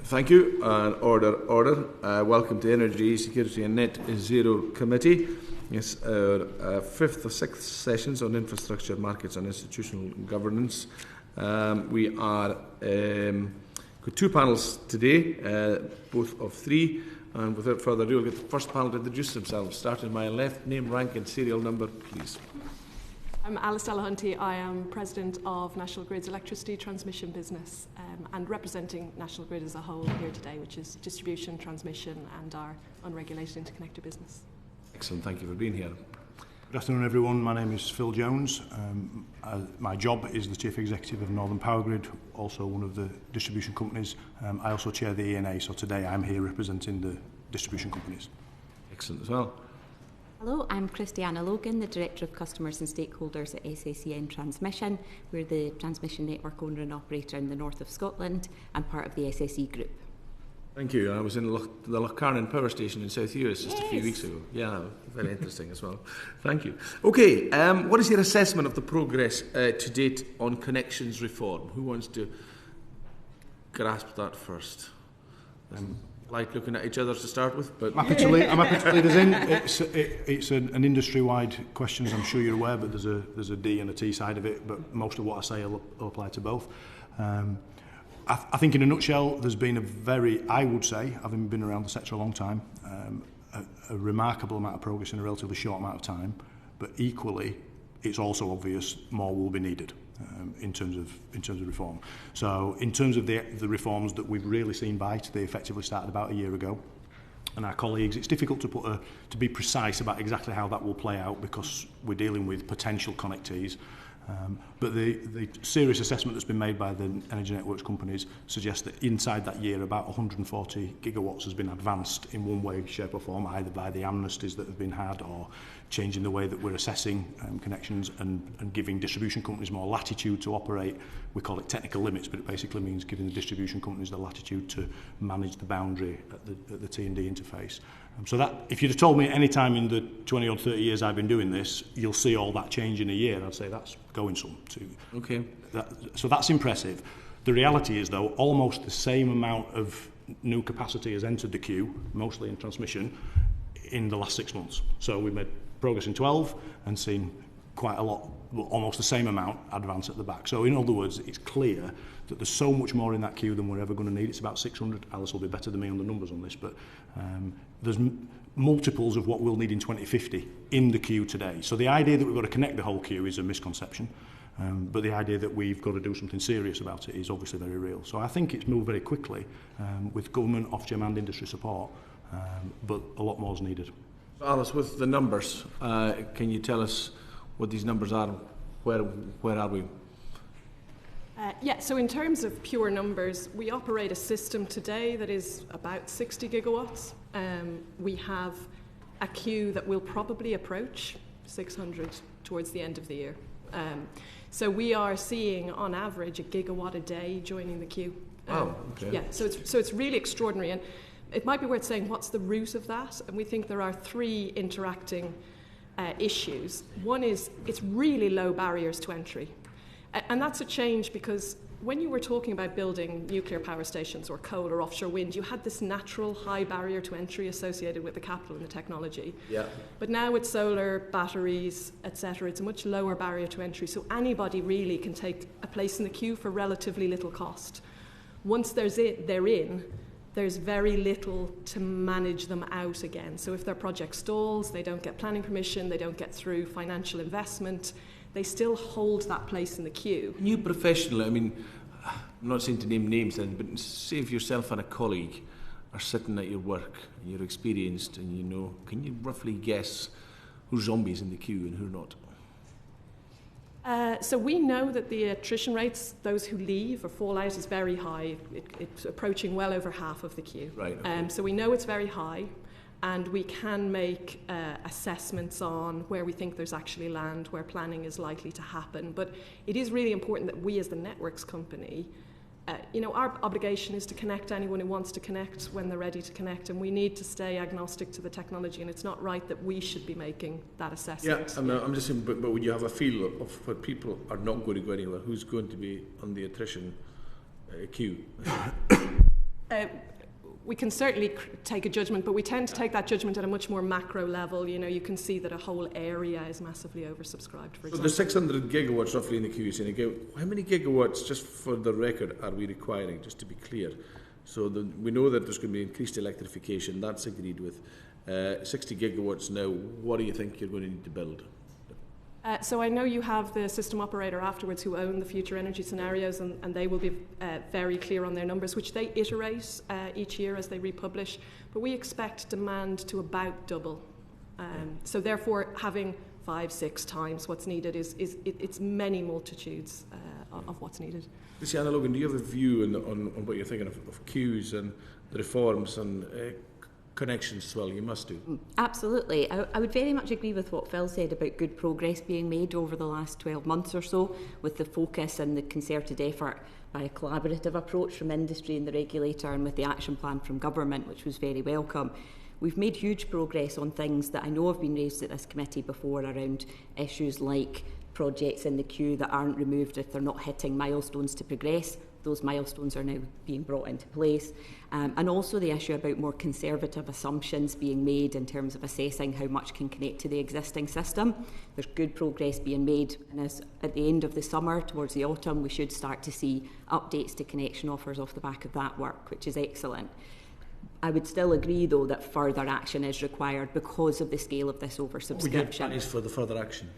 Thank you. And order. Welcome to Energy, Security and Net Zero Committee. Yes, our fifth or sixth sessions on infrastructure, markets and institutional governance. We are got two panels today, both of three. And without further ado, I'll get the first panel to introduce themselves. Starting my left, name, rank and serial number, please. I'm Delahunty. I am President of National Grid's electricity transmission business and representing National Grid as a whole here today, which is distribution, transmission and our unregulated interconnector business. Excellent, thank you for being here. Good afternoon everyone, my name is Phil Jones. My job is the Chief Executive of Northern Power Grid, also one of the distribution companies. I also chair the ENA, so today I'm here representing the distribution companies. Excellent as well. Hello, I'm Christianna Logan, the Director of Customers and Stakeholders at SSEN Transmission. We're the transmission network owner and operator in the north of Scotland and part of the SSE group. Thank you. I was in the Lochcarnon Power Station in South Uist just a few weeks ago. Yeah, very interesting as well. Thank you. Okay, what is your assessment of the progress to date on connections reform? Who wants to grasp that first? Like looking at each other to start with, but I'm happy to lead us in. It's an industry-wide question, as I'm sure you're aware, but there's a D and a T side of it. But most of what I say will apply to both. I think, in a nutshell, there's been I would say, having been around the sector a long time, a remarkable amount of progress in a relatively short amount of time. But equally, it's also obvious more will be needed. In terms of reform. So in terms of the reforms that we've really seen bite, they effectively started about a year ago. And our colleagues, it's difficult to be precise about exactly how that will play out because we're dealing with potential connectees. But the serious assessment that's been made by the energy networks companies suggests that inside that year about 140 gigawatts has been advanced in one way, shape or form, either by the amnesties that have been had or changing the way that we're assessing connections and giving distribution companies more latitude to operate. We call it technical limits, but it basically means giving the distribution companies the latitude to manage the boundary at the T&D interface. So that, if you'd have told me any time in the 20 or 30 years I've been doing this, you'll see all that change in a year, I'd say that's going some too. Okay. So that's impressive. The reality is, though, almost the same amount of new capacity has entered the queue, mostly in transmission, in the last 6 months. So we've made progress in 12 and seen quite a lot, almost the same amount advance at the back. So in other words, it's clear that there's so much more in that queue than we're ever going to need. It's about 600. Alice will be better than me on the numbers on this, but there's multiples of what we'll need in 2050 in the queue today. So the idea that we've got to connect the whole queue is a misconception, but the idea that we've got to do something serious about it is obviously very real. So I think it's moved very quickly with government, Ofgem and industry support, but a lot more is needed. Alice, with the numbers, can you tell us what these numbers are? Where are we? So in terms of pure numbers, we operate a system today that is about 60 gigawatts. We have a queue that will probably approach 600 towards the end of the year. So we are seeing, on average, a gigawatt a day joining the queue. Okay. Yeah, so it's really extraordinary. And it might be worth saying, what's the root of that? And we think there are three interacting issues. One is it's really low barriers to entry. And that's a change because when you were talking about building nuclear power stations or coal or offshore wind, you had this natural high barrier to entry associated with the capital and the technology. Yeah. But now with solar, batteries, etc., it's a much lower barrier to entry. So anybody really can take a place in the queue for relatively little cost. Once they're in, there's very little to manage them out again. So if their project stalls, they don't get planning permission, they don't get through financial investment, they still hold that place in the queue. You professionally, I mean, I'm not saying to name names then, but say if yourself and a colleague are sitting at your work and you're experienced and you know, can you roughly guess who's zombies in the queue and who are not? So we know that the attrition rates, those who leave or fall out, is very high. It's approaching well over half of the queue. Right. Okay. So we know it's very high, and we can make assessments on where we think there's actually land, where planning is likely to happen. But it is really important that we as the networks company, our obligation is to connect anyone who wants to connect when they're ready to connect, and we need to stay agnostic to the technology, and it's not right that we should be making that assessment. Yeah, I'm just saying, but when you have a feel of what people are not going to go anywhere, who's going to be on the attrition queue? We can certainly take a judgment, but we tend to take that judgment at a much more macro level. You can see that a whole area is massively oversubscribed, for example. So there's 600 gigawatts roughly in the queue, you're saying. How many gigawatts, just for the record, are we requiring, just to be clear? So we know that there's going to be increased electrification, that's agreed with. 60 gigawatts now, what do you think you're going to need to build? So I know you have the system operator afterwards who own the future energy scenarios, and they will be very clear on their numbers, which they iterate each year as they republish. But we expect demand to about double. So therefore, having 5-6 times what's needed it's many multitudes of what's needed. Christianna, Logan, do you have a view on what you're thinking of queues and the reforms and connections as well? You must do. Absolutely. I would very much agree with what Phil said about good progress being made over the last 12 months or so, with the focus and the concerted effort by a collaborative approach from industry and the regulator, and with the action plan from government, which was very welcome. We've made huge progress on things that I know have been raised at this committee before, around issues like projects in the queue that aren't removed if they're not hitting milestones to progress. Those milestones are now being brought into place. And also the issue about more conservative assumptions being made in terms of assessing how much can connect to the existing system. There's good progress being made, and as at the end of the summer, towards the autumn, we should start to see updates to connection offers off the back of that work, which is excellent. I would still agree, though, that further action is required because of the scale of this oversubscription. What would your plans for the further action?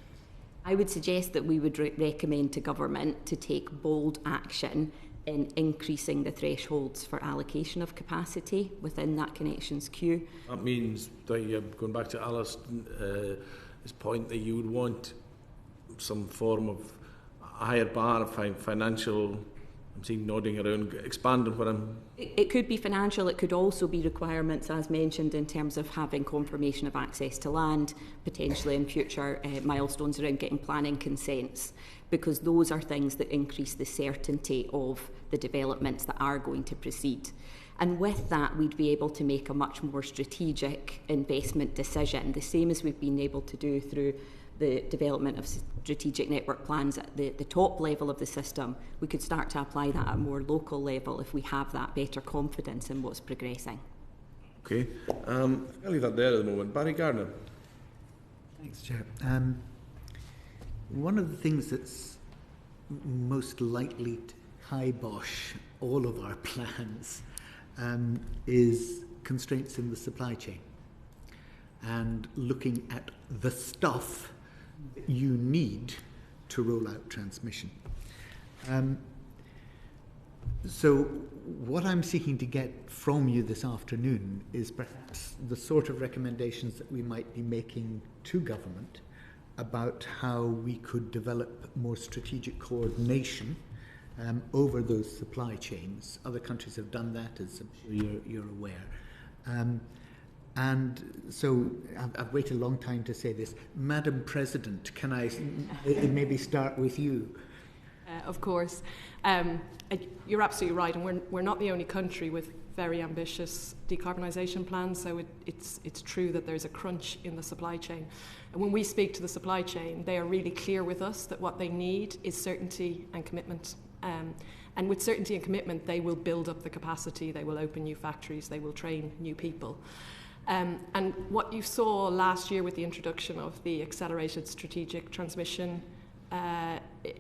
I would suggest that we would recommend to government to take bold action in increasing the thresholds for allocation of capacity within that connections queue. That means that, going back to Alice's point, that you would want some form of higher bar of financial. I'm seeing nodding around, expanding what I'm... It could be financial, it could also be requirements, as mentioned, in terms of having confirmation of access to land, potentially in future milestones around getting planning consents, because those are things that increase the certainty of the developments that are going to proceed. And with that, we'd be able to make a much more strategic investment decision, the same as we've been able to do through the development of strategic network plans at the top level of the system. We could start to apply that at a more local level if we have that better confidence in what's progressing. Okay. I'll leave that there at the moment. Barry Gardner. Thanks, Chair. One of the things that's most likely to kibosh all of our plans is constraints in the supply chain, and looking at the stuff you need to roll out transmission. So what I'm seeking to get from you this afternoon is perhaps the sort of recommendations that we might be making to government about how we could develop more strategic coordination over those supply chains. Other countries have done that, as I'm sure you're aware. And so I've waited a long time to say this. Madam President, can I maybe start with you? Of course. You're absolutely right, and we're not the only country with very ambitious decarbonisation plans, so it's true that there's a crunch in the supply chain. And when we speak to the supply chain, they are really clear with us that what they need is certainty and commitment. And with certainty and commitment, they will build up the capacity, they will open new factories, they will train new people. And what you saw last year with the introduction of the Accelerated Strategic Transmission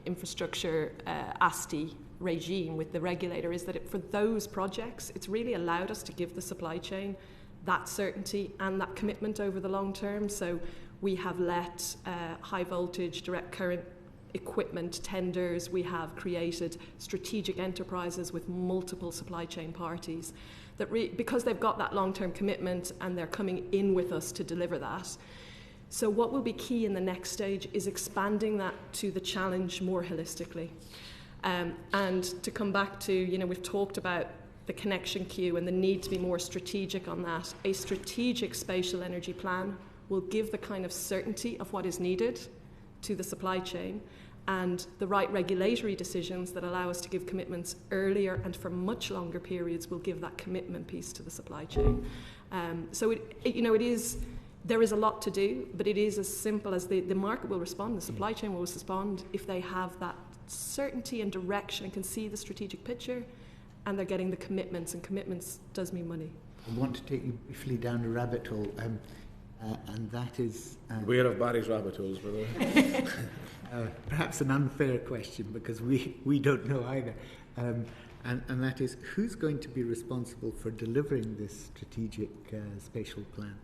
Infrastructure ASTI regime with the regulator is that for those projects, it's really allowed us to give the supply chain that certainty and that commitment over the long term. So we have let high voltage direct current equipment tenders, we have created strategic enterprises with multiple supply chain parties that because they've got that long-term commitment and they're coming in with us to deliver that. So what will be key in the next stage is expanding that to the challenge more holistically. And to come back to, we've talked about the connection queue and the need to be more strategic on that. A strategic spatial energy plan will give the kind of certainty of what is needed to the supply chain, and the right regulatory decisions that allow us to give commitments earlier and for much longer periods will give that commitment piece to the supply chain. So there is a lot to do, but it is as simple as the market will respond, the supply chain will respond if they have that certainty and direction and can see the strategic picture, and they're getting the commitments, and commitments does mean money. I want to take you briefly down a rabbit hole, and that is... Beware of Barry's rabbit holes, by the way. Perhaps an unfair question, because we don't know either. And that is, who's going to be responsible for delivering this strategic spatial plan?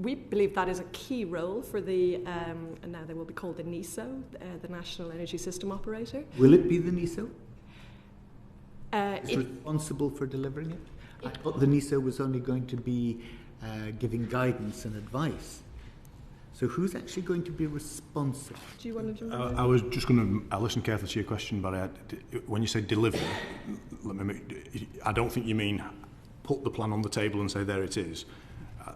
We believe that is a key role for the, and now they will be called the NESO, the National Energy System Operator. Will it be the NESO? Is responsible for delivering it? I thought the NESO was only going to be giving guidance and advice. So who's actually going to be responsible? Do you want to jump in? I was just going to... I listened carefully to your question, but when you say deliver, I don't think you mean put the plan on the table and say, there it is.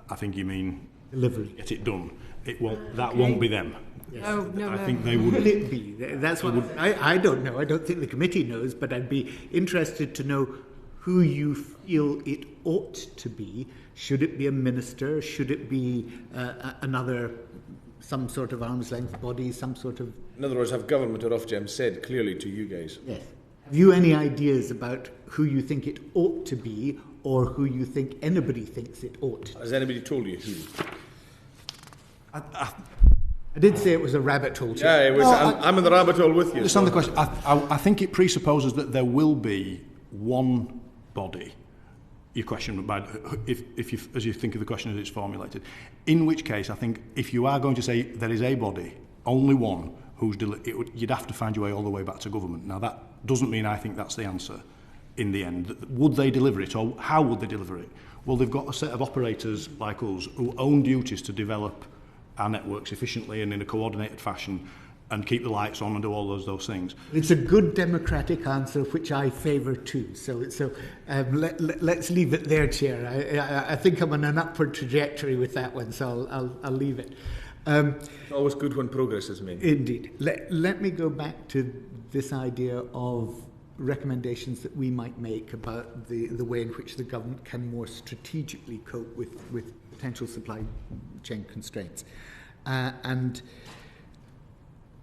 I think you mean... Delivery. Get it done. It won't. That won't be them. Yes. No. I think they would... Will it be? That's what... I don't know. I don't think the committee knows, but I'd be interested to know who you feel it ought to be. Should it be a minister? Should it be some sort of arm's length body, some sort of... In other words, have government or Ofgem said clearly to you guys? Yes. Have you any ideas about who you think it ought to be, or who you think anybody thinks it ought to? Has anybody told you who? I did say it was a rabbit hole. Yeah, it was. No, I'm in the rabbit hole with you. Understand the question. I think it presupposes that there will be one body. Your question about if you, as you think of the question as it's formulated, in which case I think if you are going to say there is a body, only one who's you'd have to find your way all the way back to government. Now that doesn't mean I think that's the answer in the end. Would they deliver it, or how would they deliver it? Well, they've got a set of operators like us who own duties to develop our networks efficiently and in a coordinated fashion, and keep the lights on and do all those things. It's a good democratic answer, which I favour too. So let's leave it there, Chair. I think I'm on an upward trajectory with that one, so I'll leave it. It's always good when progress is made. Indeed. Let me go back to this idea of recommendations that we might make about the way in which the government can more strategically cope with potential supply chain constraints. And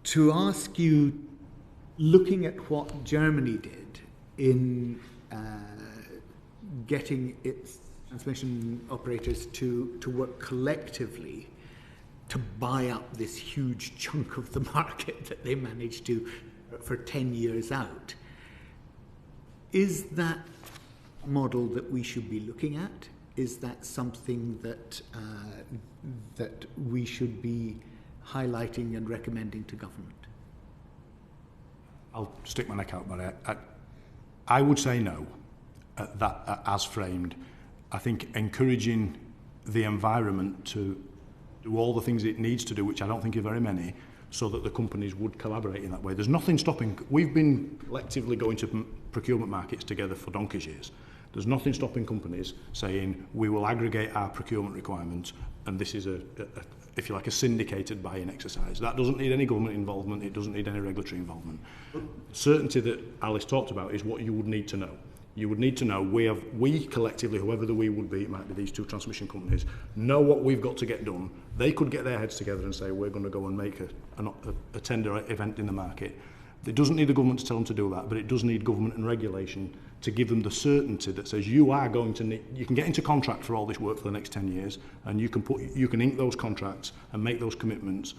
to ask you, looking at what Germany did in getting its transmission operators to work collectively to buy up this huge chunk of the market that they managed to for 10 years out, is that a model that we should be looking at? Is that something that that we should be highlighting and recommending to government? I'll stick my neck out, but I would say no, as framed. I think encouraging the environment to do all the things it needs to do, which I don't think are very many, so that the companies would collaborate in that way. There's nothing stopping... We've been collectively going to procurement markets together for donkey's years. There's nothing stopping companies saying, we will aggregate our procurement requirements, and this is if you like, a syndicated buying exercise. That doesn't need any government involvement, it doesn't need any regulatory involvement. Certainty that Alice talked about is what you would need to know. You would need to know, we collectively, whoever the we would be, it might be these two transmission companies, know what we've got to get done. They could get their heads together and say, we're going to go and make a tender event in the market. It doesn't need the government to tell them to do that, but it does need government and regulation to give them the certainty that says you are going to need, you can get into contract for all this work for the next 10 years, and you can ink those contracts and make those commitments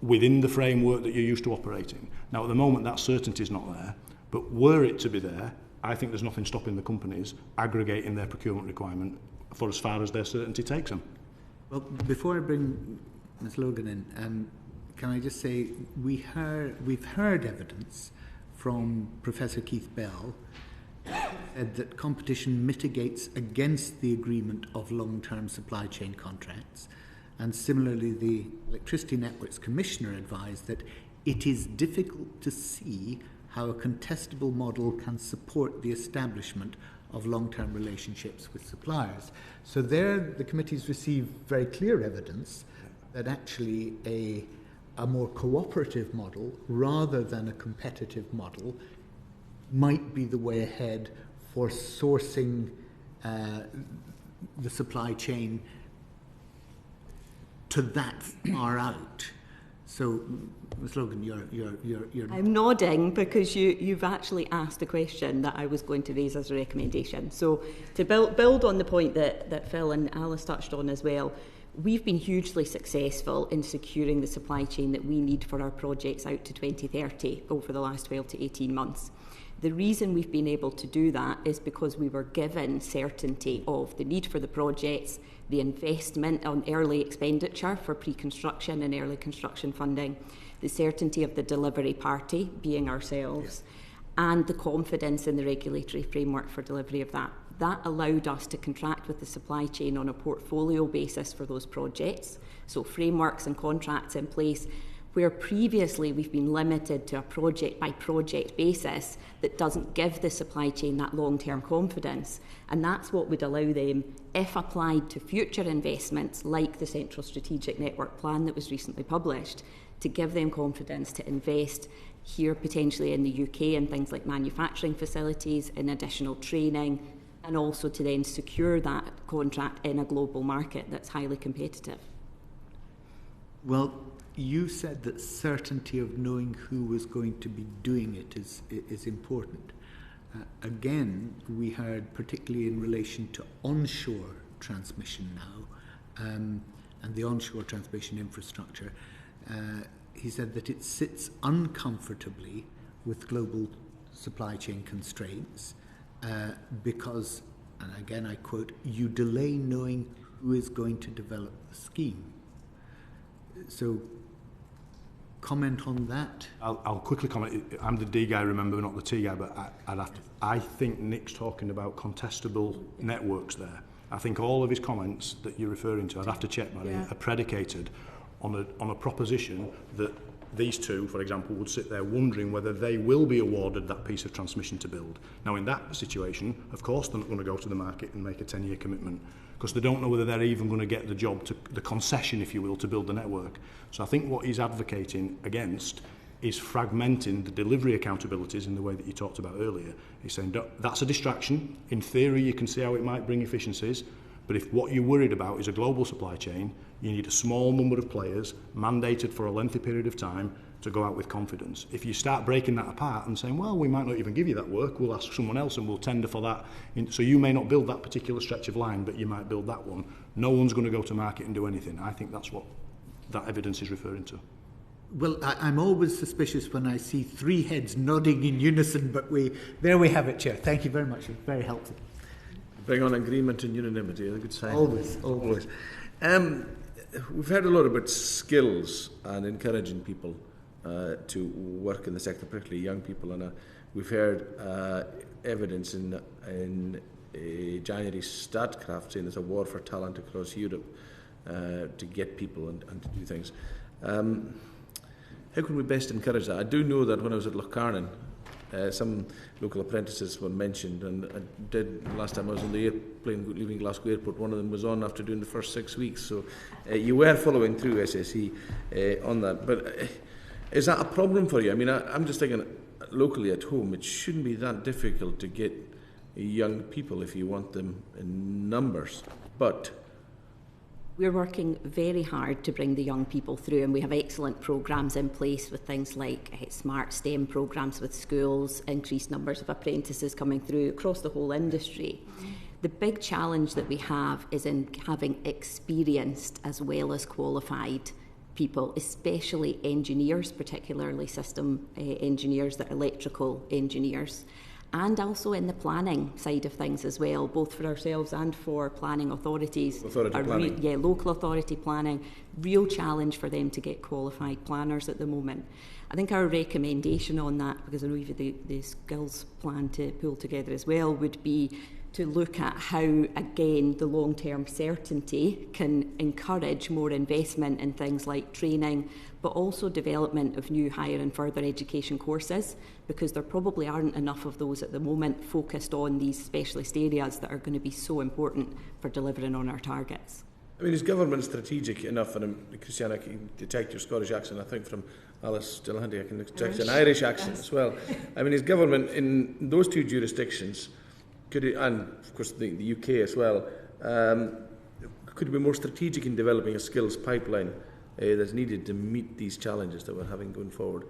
within the framework that you're used to operating. Now, at the moment, that certainty is not there, but were it to be there, I think there's nothing stopping the companies aggregating their procurement requirement for as far as their certainty takes them. Well, before I bring Ms. Logan in, can I just say we've heard evidence from Professor Keith Bell that competition mitigates against the agreement of long-term supply chain contracts, and similarly the Electricity Networks Commissioner advised that it is difficult to see how a contestable model can support the establishment of long-term relationships with suppliers. So there the committee's received very clear evidence that actually a more cooperative model rather than a competitive model might be the way ahead for sourcing the supply chain to that far out So, Ms. Logan, you're I'm nodding because you've actually asked a question that I was going to raise as a recommendation. So to build on the point that Phil and Alice touched on as well, we've been hugely successful in securing the supply chain that we need for our projects out to 2030 over the last 12 to 18 months. The reason we've been able to do that is because we were given certainty of the need for the projects, the investment on early expenditure for pre-construction and early construction funding, the certainty of the delivery party, being ourselves, and the confidence in the regulatory framework for delivery of that. That allowed us to contract with the supply chain on a portfolio basis for those projects, so frameworks and contracts in place, where previously we've been limited to a project-by-project basis that doesn't give the supply chain that long-term confidence. And that's what would allow them, if applied to future investments like the Central Strategic Network Plan that was recently published, to give them confidence to invest here potentially in the UK in things like manufacturing facilities, in additional training, and also to then secure that contract in a global market that's highly competitive. Well, you said that certainty of knowing who was going to be doing it is important. Again, we heard, particularly in relation to onshore transmission now, and the onshore transmission infrastructure, he said that it sits uncomfortably with global supply chain constraints because, and again I quote, you delay knowing who is going to develop the scheme. So, comment on that? I'll quickly comment. I'm the D guy, remember, not the T guy, but I think Nick's talking about contestable networks there. I think all of his comments that you're referring to, I'd have to check, Marie, are predicated on a proposition that these two, for example, would sit there wondering whether they will be awarded that piece of transmission to build. Now, in that situation, of course, they're not going to go to the market and make a 10-year commitment because they don't know whether they're even going to get the job, the concession, if you will, to build the network. So I think what he's advocating against is fragmenting the delivery accountabilities in the way that you talked about earlier. He's saying that's a distraction. In theory, you can see how it might bring efficiencies, but if what you're worried about is a global supply chain, you need a small number of players mandated for a lengthy period of time to go out with confidence. If you start breaking that apart and saying, well, we might not even give you that work, we'll ask someone else and we'll tender for that. So you may not build that particular stretch of line, but you might build that one. No one's going to go to market and do anything. I think that's what that evidence is referring to. Well, I'm always suspicious when I see three heads nodding in unison, but there we have it, Chair. Thank you very much. It's very helpful. Bring on agreement and unanimity, a good sign. Always. We've heard a lot about skills and encouraging people to work in the sector, particularly young people, and we've heard evidence in January Statkraft saying there's a war for talent across Europe to get people and to do things. How can we best encourage that? I do know that when I was at Lough, some local apprentices were mentioned, and I did last time I was on the airplane leaving Glasgow Airport. One of them was on after doing the first 6 weeks, so you were following through SSE on that. But is that a problem for you? I mean, I'm just thinking locally at home, it shouldn't be that difficult to get young people if you want them in numbers, but we're working very hard to bring the young people through, and we have excellent programmes in place with things like smart STEM programmes with schools, increased numbers of apprentices coming through across the whole industry. The big challenge that we have is in having experienced as well as qualified people, especially engineers, particularly system engineers, that are electrical engineers, and also in the planning side of things as well, both for ourselves and for planning authorities. Local authority planning, real challenge for them to get qualified planners at the moment. I think our recommendation on that, because I know you've the skills plan to pull together as well, would be to look at how, again, the long-term certainty can encourage more investment in things like training, but also development of new higher and further education courses, because there probably aren't enough of those at the moment focused on these specialist areas that are going to be so important for delivering on our targets. I mean, is government strategic enough? And Christianna, I can detect your Scottish accent. I think from Alice Delahunty, I can detect an Irish accent as well. I mean, is government in those two jurisdictions, could it, and of course the UK as well, could it be more strategic in developing a skills pipeline that's needed to meet these challenges that we're having going forward.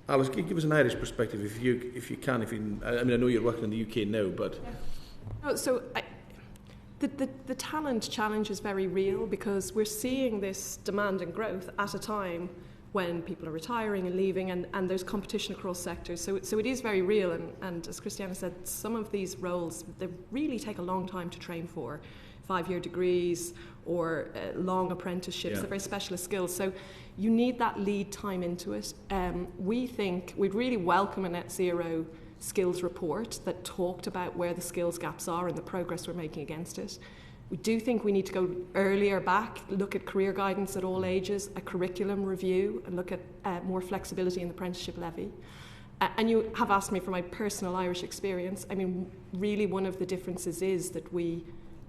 Alice, give us an Irish perspective if you can. I know you're working in the UK now, but the talent challenge is very real, because we're seeing this demand and growth at a time when people are retiring and leaving, and there's competition across sectors. So it is very real, and as Christianna said, some of these roles, they really take a long time to train for. 5-year degrees or long apprenticeships, they're very specialist skills. So you need that lead time into it. We think we'd really welcome a net zero skills report that talked about where the skills gaps are and the progress we're making against it. We do think we need to go earlier back, look at career guidance at all ages, a curriculum review, and look at more flexibility in the apprenticeship levy. And you have asked me for my personal Irish experience. I mean, really one of the differences is that we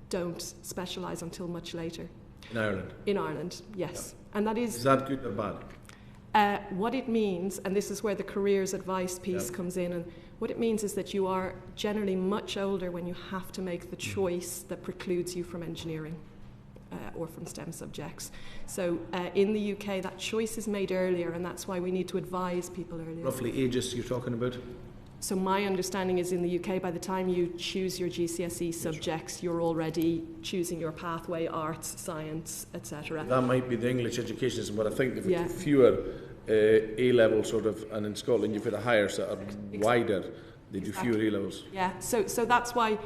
don't specialise until much later. In Ireland? In Ireland, yes. Yeah. And that is... Is that good or bad? What it means, and this is where the careers advice piece comes in, and what it means is that you are generally much older when you have to make the choice that precludes you from engineering or from STEM subjects. So in the UK, that choice is made earlier, and that's why we need to advise people earlier. Roughly ages you're talking about? So my understanding is in the UK, by the time you choose your GCSE subjects, you're already choosing your pathway, arts, science, etc. That might be the English education system, but I think they've got fewer A-level sort of, and in Scotland you've got a higher, so wider, they do fewer A-levels. Yeah, so that's why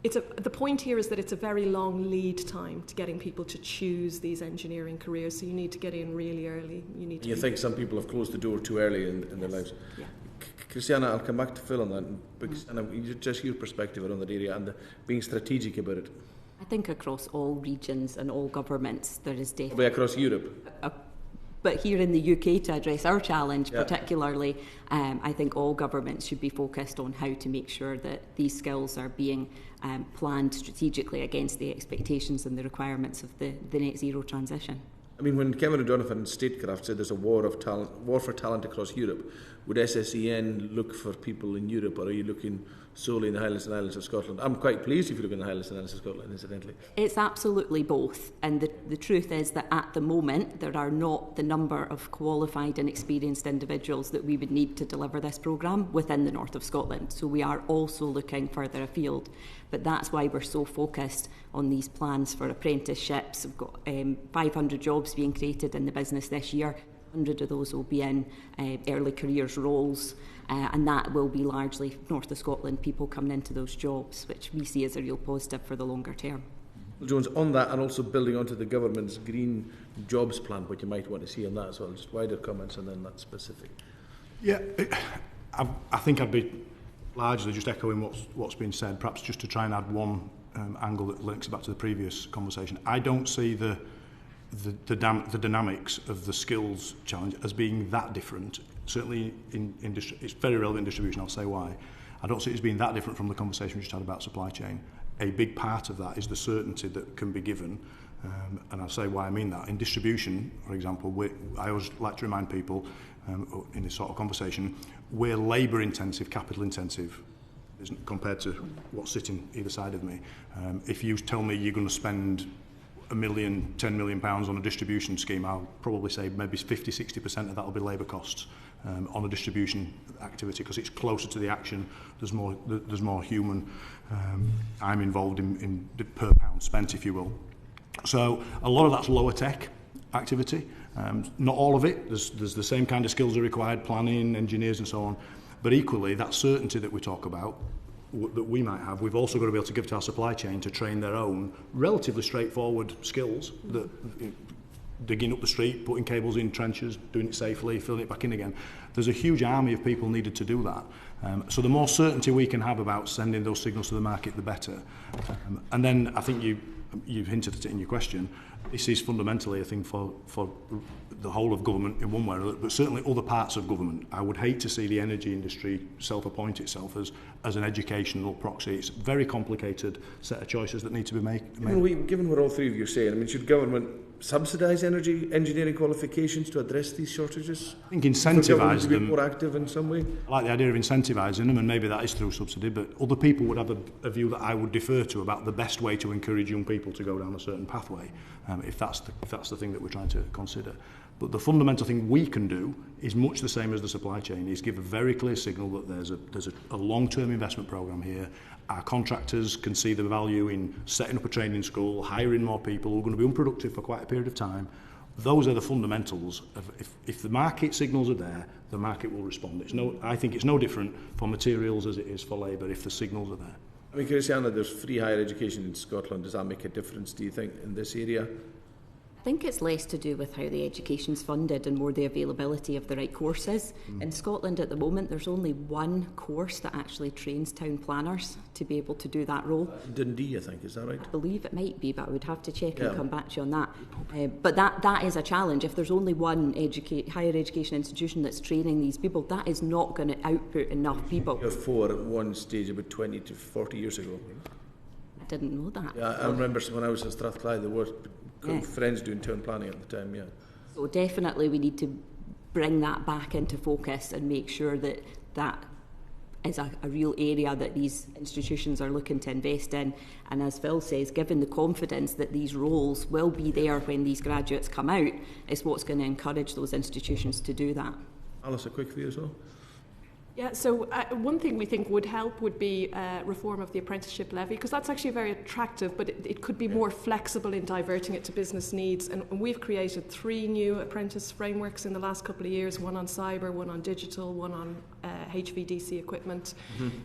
the point here is that it's a very long lead time to getting people to choose these engineering careers, so you need to get in really early. You think some people have closed the door too early in their lives? Yeah. Christianna, I'll come back to Phil on that, because just your perspective around that area and being strategic about it. I think across all regions and all governments there is definitely... Probably across Europe. But here in the UK, to address our challenge particularly, I think all governments should be focused on how to make sure that these skills are being planned strategically against the expectations and the requirements of the net zero transition. I mean, when Kevin O'Donovan and Statecraft said there's a war for talent across Europe, would SSEN look for people in Europe, or are you looking solely in the Highlands and Islands of Scotland? I'm quite pleased if you look in the Highlands and Islands of Scotland, incidentally. It's absolutely both. And the truth is that at the moment, there are not the number of qualified and experienced individuals that we would need to deliver this programme within the north of Scotland. So we are also looking further afield. But that's why we're so focused on these plans for apprenticeships. We've got 500 jobs being created in the business this year. 100 of those will be in early careers roles, and that will be largely north of Scotland people coming into those jobs, which we see as a real positive for the longer term. Well, Jones, on that, and also building onto the government's green jobs plan, what you might want to see on that as well, just wider comments and then that specific. Yeah, I think I'd be largely just echoing what's been said, perhaps just to try and add one angle that links back to the previous conversation. I don't see the dynamics of the skills challenge as being that different. Certainly it's very relevant in distribution, I'll say why. I don't see it as being that different from the conversation we just had about supply chain. A big part of that is the certainty that can be given, and I'll say why I mean that. In distribution, for example, I always like to remind people in this sort of conversation, we're labour intensive, capital intensive, compared to what's sitting either side of me. If you tell me you're going to spend £1 million, £10 million on a distribution scheme, I'll probably say maybe 50-60% of that will be labour costs on a distribution activity, because it's closer to the action. There's more human. I'm involved in per pound spent, if you will. So a lot of that's lower tech activity. Not all of it. There's the same kind of skills are required, planning, engineers, and so on. But equally, that certainty that we talk about, that we might have, we've also got to be able to give to our supply chain to train their own relatively straightforward skills, that digging up the street, putting cables in trenches, doing it safely, filling it back in again. There's a huge army of people needed to do that. So the more certainty we can have about sending those signals to the market, the better. And then I think you've hinted at it in your question. This is fundamentally a thing for the whole of government in one way or another, but certainly other parts of government. I would hate to see the energy industry self-appoint itself as an educational proxy. It's a very complicated set of choices that need to be made. Given what all three of you are saying, I mean, should government subsidise energy engineering qualifications to address these shortages? I think incentivise them. To be more active in some way? I like the idea of incentivising them, and maybe that is through subsidy, but other people would have a view that I would defer to about the best way to encourage young people to go down a certain pathway, if that's the thing that we're trying to consider. But the fundamental thing we can do is much the same as the supply chain, is give a very clear signal that there's a long-term investment programme here. Our contractors can see the value in setting up a training school, hiring more people who are going to be unproductive for quite a period of time. Those are the fundamentals. If the market signals are there, the market will respond. I think it's no different for materials as it is for labour if the signals are there. I mean, Christianna, there's free higher education in Scotland. Does that make a difference, do you think, in this area? I think it's less to do with how the education's funded and more the availability of the right courses. In Scotland at the moment, there's only one course that actually trains town planners to be able to do that role. Dundee, I think, is that right? I believe it might be, but I would have to check and come back to you on that. But that is a challenge. If there's only one higher education institution that's training these people, that is not going to output enough people. Four at one stage about 20 to 40 years ago. I didn't know that. Yeah, I remember when I was in Strathclyde, there were friends doing town planning at the time, yeah. So definitely we need to bring that back into focus and make sure that that is a real area that these institutions are looking to invest in. And as Phil says, given the confidence that these roles will be there when these graduates come out, is what's going to encourage those institutions to do that. Alice, a quick for you as well? Yeah, so one thing we think would help would be reform of the apprenticeship levy, because that's actually very attractive, but it could be more flexible in diverting it to business needs. And we've created 3 new apprentice frameworks in the last couple of years, one on cyber, one on digital, one on HVDC equipment.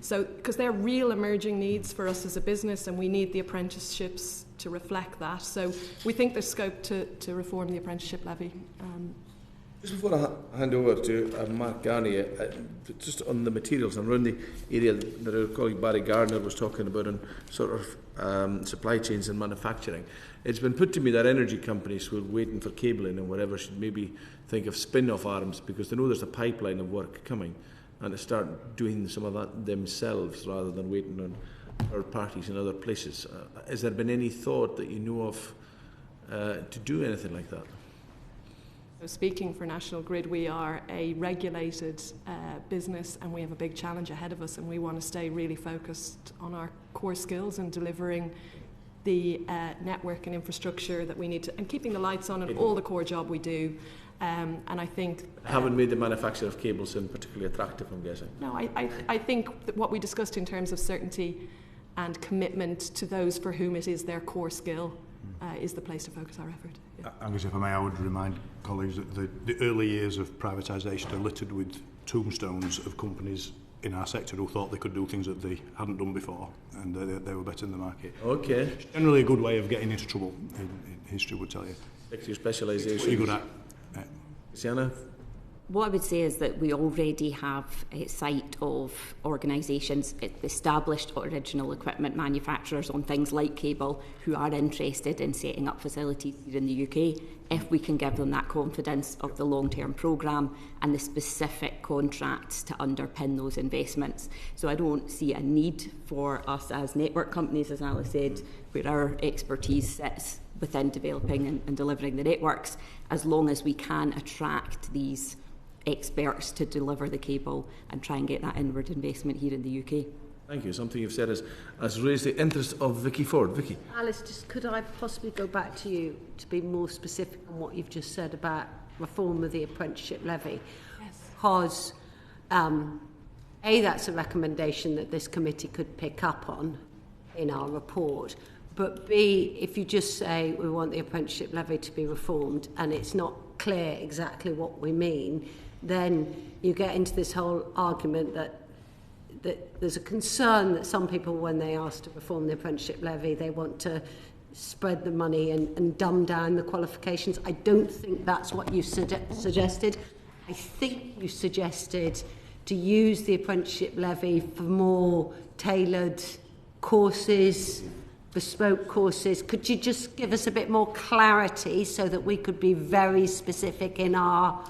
So, because they're real emerging needs for us as a business, and we need the apprenticeships to reflect that. So we think there's scope to reform the apprenticeship levy. Just before I hand over to Mark Garnier, just on the materials and around the area that our colleague Barry Gardner was talking about on sort of supply chains and manufacturing, it's been put to me that energy companies who are waiting for cabling and whatever should maybe think of spin-off arms, because they know there's a pipeline of work coming, and to start doing some of that themselves rather than waiting on third parties in other places. Has there been any thought that you know of to do anything like that? Speaking for National Grid, we are a regulated business, and we have a big challenge ahead of us, and we want to stay really focused on our core skills and delivering the network and infrastructure that we need to, and keeping the lights on and all the core job we do. And I think haven't made the manufacture of cables particularly attractive, I'm guessing. No, I think that what we discussed in terms of certainty and commitment to those for whom it is their core skill is the place to focus our effort. Yeah. Angus, if I may, I would remind colleagues that the early years of privatisation are littered with tombstones of companies in our sector who thought they could do things that they hadn't done before, and they were better in the market. Okay. It's generally a good way of getting into trouble, in history would tell you. Stick to your specialisation. What are you good at? Christianna? What I would say is that we already have a sight of organisations, established original equipment manufacturers on things like cable, who are interested in setting up facilities here in the UK, if we can give them that confidence of the long-term programme and the specific contracts to underpin those investments. So I don't see a need for us as network companies, as Alice said, where our expertise sits within developing and delivering the networks, as long as we can attract these experts to deliver the cable and try and get that inward investment here in the UK. Thank you. Something you've said has raised the interest of Vicky Ford. Vicky. Alice, just could I possibly go back to you to be more specific on what you've just said about reform of the apprenticeship levy? Yes. Because A, that's a recommendation that this committee could pick up on in our report, but B, if you just say we want the apprenticeship levy to be reformed and it's not clear exactly what we mean, then you get into this whole argument that there's a concern that some people, when they ask to reform the apprenticeship levy, they want to spread the money and dumb down the qualifications. I don't think that's what you suggested. I think you suggested to use the apprenticeship levy for more tailored courses, bespoke courses. Could you just give us a bit more clarity so that we could be very specific in our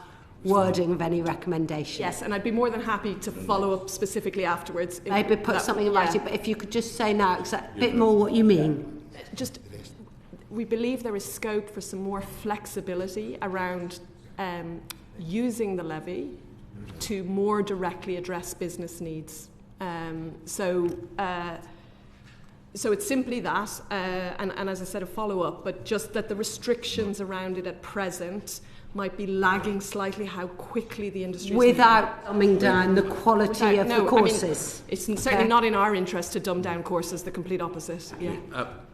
wording of any recommendation? Yes, and I'd be more than happy to follow up specifically afterwards. Maybe put something in writing, but if you could just say now a bit more what you mean. Just we believe there is scope for some more flexibility around using the levy to more directly address business needs. So it's simply that, and as I said, a follow-up, but just that the restrictions around it at present might be lagging slightly how quickly the industry without dumbing down the quality of the courses. I mean, it's certainly not in our interest to dumb down courses, the complete opposite. Yeah.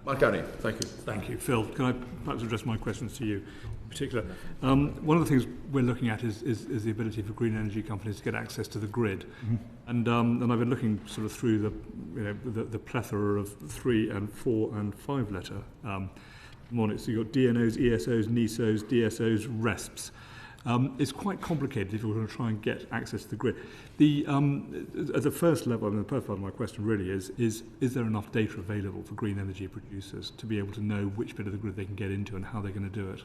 Mark Downey, thank you. Thank you. Phil, can I perhaps address my questions to you in particular? One of the things we're looking at is the ability for green energy companies to get access to the grid. And I've been looking sort of through the plethora of 3 and 4 and 5 letter on it. So you've got DNOs, ESOs, NESOs, DSOs, RESPs. It's quite complicated if you're going to try and get access to the grid. At the first level, I mean, the first part of my question really is there enough data available for green energy producers to be able to know which bit of the grid they can get into and how they're going to do it?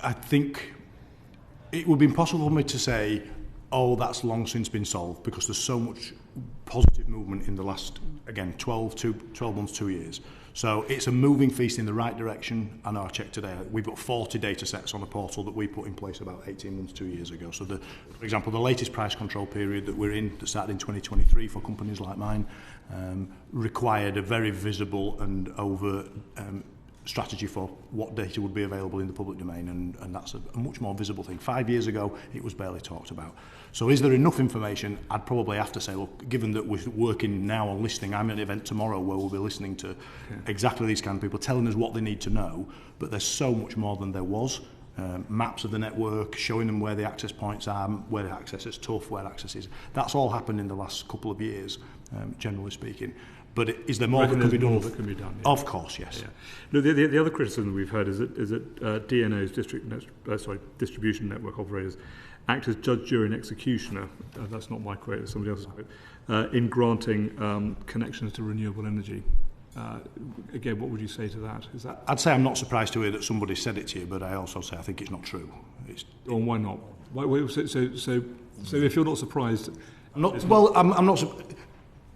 I think it would be impossible for me to say, oh, that's long since been solved, because there's so much positive movement in the last, again, 12 months, 2 years. So it's a moving feast in the right direction. I know I checked today, we've got 40 data sets on a portal that we put in place about 18 months, 2 years ago. So, for example, the latest price control period that we're in, that started in 2023 for companies like mine, required a very visible and overt strategy for what data would be available in the public domain, and that's a much more visible thing. 5 years ago, it was barely talked about. So is there enough information? I'd probably have to say, look, given that we're working now on listening, I'm at an event tomorrow where we'll be listening to exactly these kind of people, telling us what they need to know, but there's so much more than there was. Maps of the network, showing them where the access points are, where the access is tough, where access is. That's all happened in the last couple of years, generally speaking. But is there more that can be done? That can be done, yeah. Of course, yes. Yeah. No, the other criticism we've heard is that DNOs, distribution network operators, act as judge, jury and executioner, that's not my quote, it's somebody else's quote, in granting connections to renewable energy. Again, what would you say to that? Is that? I'd say I'm not surprised to hear that somebody said it to you, but I also say I think it's not true. Why not? So if you're not surprised... I'm not...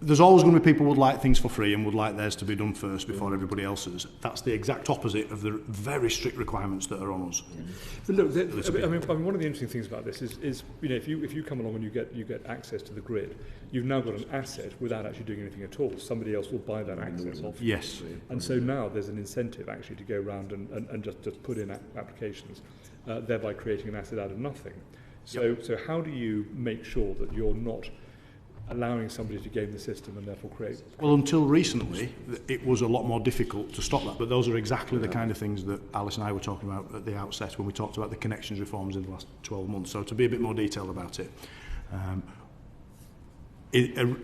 There's always going to be people who would like things for free and would like theirs to be done first before everybody else's. That's the exact opposite of the very strict requirements that are on us. But look, I mean, one of the interesting things about this is if you come along and you get access to the grid, you've now got an asset without actually doing anything at all. Somebody else will buy that access off you. Yes. And so now there's an incentive actually to go around and just put in applications, thereby creating an asset out of nothing. So how do you make sure that you're not allowing somebody to game the system and therefore create... Well, until recently, it was a lot more difficult to stop that, but those are exactly the kind of things that Alice and I were talking about at the outset when we talked about the connections reforms in the last 12 months. So to be a bit more detailed about it,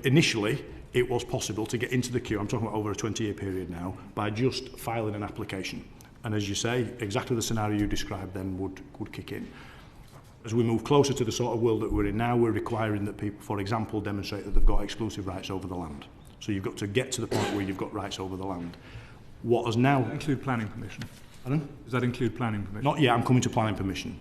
initially, it was possible to get into the queue, I'm talking about over a 20-year period now, by just filing an application. And as you say, exactly the scenario you described then would kick in. As we move closer to the sort of world that we're in now, we're requiring that people, for example, demonstrate that they've got exclusive rights over the land. So you've got to get to the point where you've got rights over the land. What has now... Does that include planning permission? Pardon? Does that include planning permission? Not yet, I'm coming to planning permission.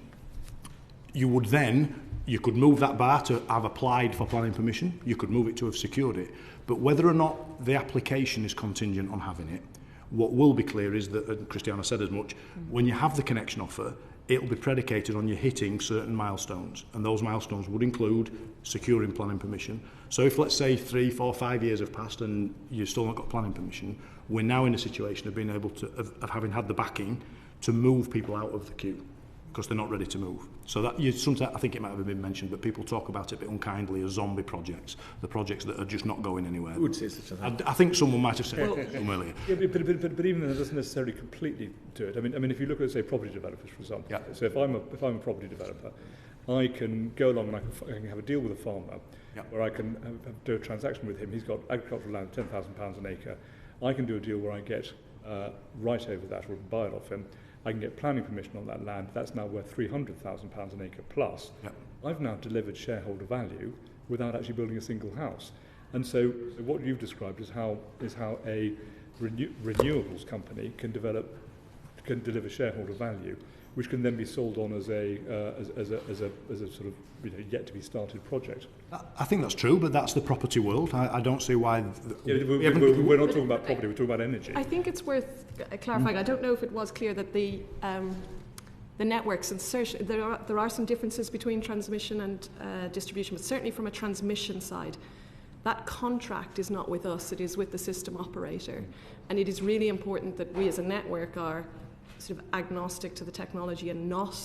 You could move that bar to have applied for planning permission, you could move it to have secured it, but whether or not the application is contingent on having it, what will be clear is that, and Christianna said as much, when you have the connection offer, it'll be predicated on you hitting certain milestones, and those milestones would include securing planning permission. So if, let's say, 3, 4, 5 years have passed and you've still not got planning permission, we're now in a situation of being able to, of having had the backing to move people out of the queue because they're not ready to move. So that sometimes, I think it might have been mentioned, but people talk about it a bit unkindly as zombie projects, the projects that are just not going anywhere. Who would say such a thing? I think someone might have said them earlier. Yeah, but even then, it doesn't necessarily completely do it. I mean, if you look at, say, property developers, for example. Yeah. So if I'm a property developer, I can go along and I can have a deal with a farmer, where I can do a transaction with him. He's got agricultural land, £10,000 an acre. I can do a deal where I get right over that, or buy it off him. I can get planning permission on that land. That's now worth £300,000 an acre plus. Yep. I've now delivered shareholder value without actually building a single house. And so what you've described is how a renewables company can deliver shareholder value which can then be sold on as a sort of yet to be started project. I think that's true, but that's the property world. I don't see why. We're not talking about property. We're talking about energy. I think it's worth clarifying. I don't know if it was clear that the networks insertion. There are some differences between transmission and distribution, but certainly from a transmission side, that contract is not with us. It is with the system operator, and it is really important that we as a network are sort of agnostic to the technology and not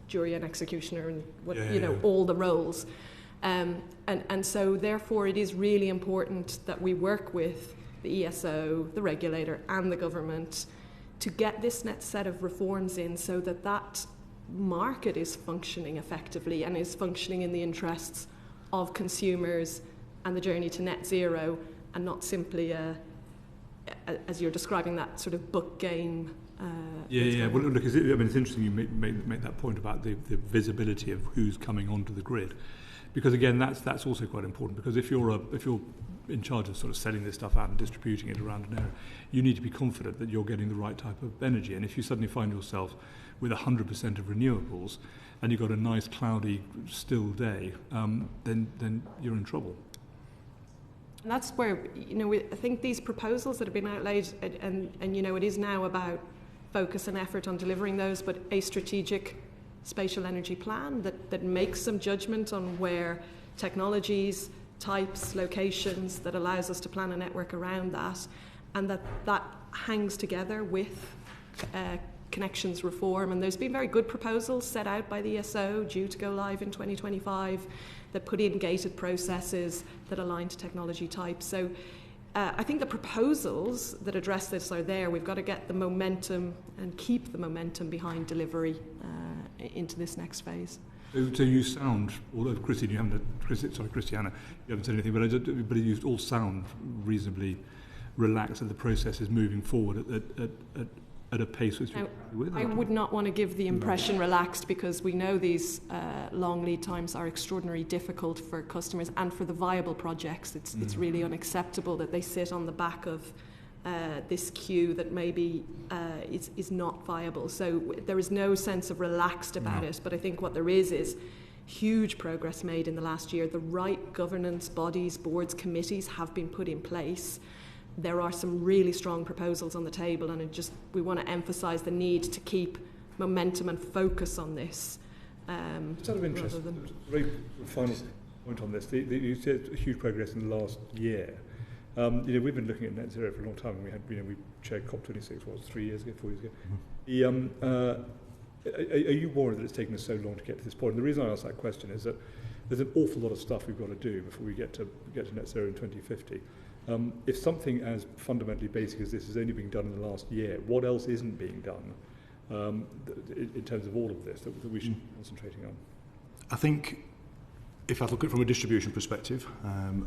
jury and executioner and all the roles. And so therefore it is really important that we work with the ESO, the regulator and the government to get this next set of reforms in so that that market is functioning effectively and is functioning in the interests of consumers and the journey to net zero, and not simply as you're describing, that sort of book game. Well, look, it's interesting you make that point about the visibility of who's coming onto the grid, because again, that's also quite important. Because if you're in charge of sort of selling this stuff out and distributing it around an area, you need to be confident that you're getting the right type of energy. And if you suddenly find yourself with 100% of renewables and you've got a nice cloudy still day, then you're in trouble. And that's where I think these proposals that have been outlaid, and it is now about focus and effort on delivering those, but a strategic spatial energy plan that makes some judgment on where technologies, types, locations, that allows us to plan a network around that, and that hangs together with connections reform. And there's been very good proposals set out by the ESO due to go live in 2025 that put in gated processes that align to technology types. So I think the proposals that address this are there. We've got to get the momentum and keep the momentum behind delivery into this next phase. So you sound, although Christianna, you haven't said anything, but you all sound reasonably relaxed that the process is moving forward at a pace which you're happy with. I would not want to give the impression relaxed, because we know these long lead times are extraordinarily difficult for customers and for the viable projects. It's really unacceptable that they sit on the back of this queue that maybe is not viable. So there is no sense of relaxed about it, but I think what there is huge progress made in the last year. The right governance bodies, boards, committees have been put in place. There are some really strong proposals on the table, and we want to emphasise the need to keep momentum and focus on this. Just out of interest, very final point on this. You said huge progress in the last year. We've been looking at net zero for a long time, and we chaired COP26 4 years ago. Are you worried that it's taken us so long to get to this point? And the reason I ask that question is that there's an awful lot of stuff we've got to do before we get to net zero in 2050. If something as fundamentally basic as this is only being done in the last year, what else isn't being done in terms of all of this that we should be concentrating on? I think if I look at it from a distribution perspective,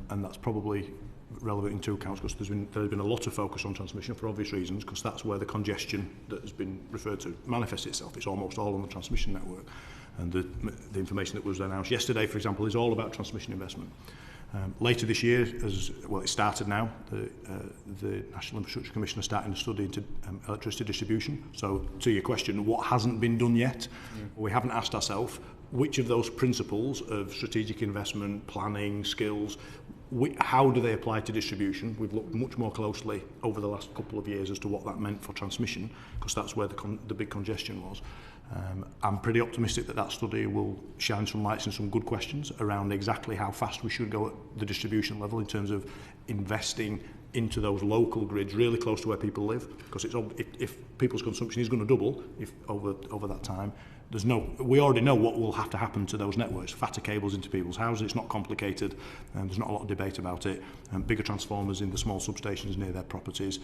and that's probably relevant in two accounts, because there's been a lot of focus on transmission for obvious reasons, because that's where the congestion that has been referred to manifests itself. It's almost all on the transmission network, and the information that was announced yesterday, for example, is all about transmission investment. Later this year, it started now, the National Infrastructure Commission is starting to study into electricity distribution. So to your question, what hasn't been done yet? We haven't asked ourselves which of those principles of strategic investment, planning, skills, how do they apply to distribution? We've looked much more closely over the last couple of years as to what that meant for transmission, because that's where the big congestion was. I'm pretty optimistic that study will shine some lights and some good questions around exactly how fast we should go at the distribution level in terms of investing into those local grids really close to where people live, because if people's consumption is going to double over that time, we already know what will have to happen to those networks. Fatter cables into people's houses, it's not complicated, there's not a lot of debate about it, bigger transformers in the small substations near their properties.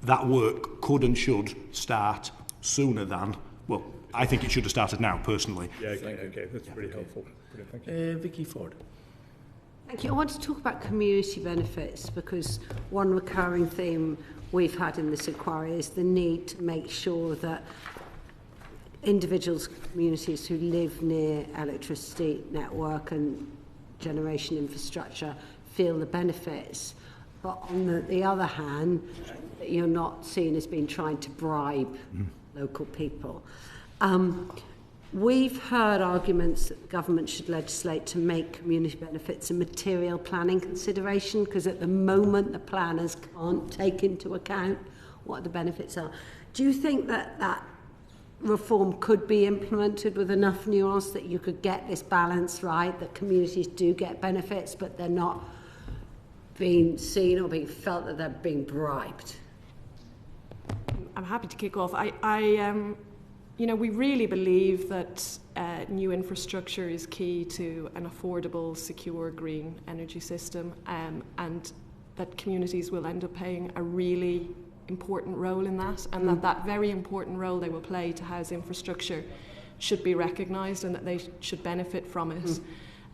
That work could and should start sooner than, I think it should have started now, personally. Yeah, okay. That's pretty helpful. Brilliant, thank you. Vicky Ford. Thank you. I want to talk about community benefits, because one recurring theme we've had in this inquiry is the need to make sure that individuals, communities who live near electricity network and generation infrastructure feel the benefits. But on the other hand, you're not seen as being trying to bribe local people. We've heard arguments that the government should legislate to make community benefits a material planning consideration, because at the moment the planners can't take into account what the benefits are. Do you think that that reform could be implemented with enough nuance that you could get this balance right, that communities do get benefits but they're not being seen or being felt that they're being bribed? I'm happy to kick off. We really believe that new infrastructure is key to an affordable, secure, green energy system, and that communities will end up playing a really important role in that, and that very important role they will play to house infrastructure should be recognised and that they should benefit from it.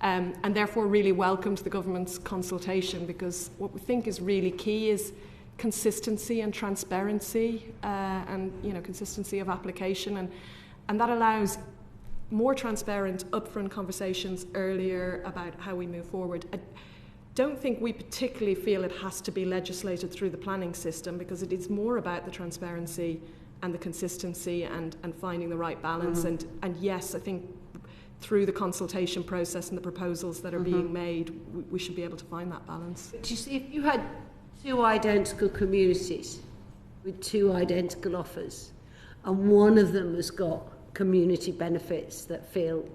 And therefore really welcomed the government's consultation, because what we think is really key is consistency and transparency, and consistency of application, and that allows more transparent upfront conversations earlier about how we move forward. I don't think we particularly feel it has to be legislated through the planning system, because it is more about the transparency and the consistency and finding the right balance. And yes, I think through the consultation process and the proposals that are being made, we should be able to find that balance. But you see, if you had two identical communities with two identical offers, and one of them has got community benefits that feel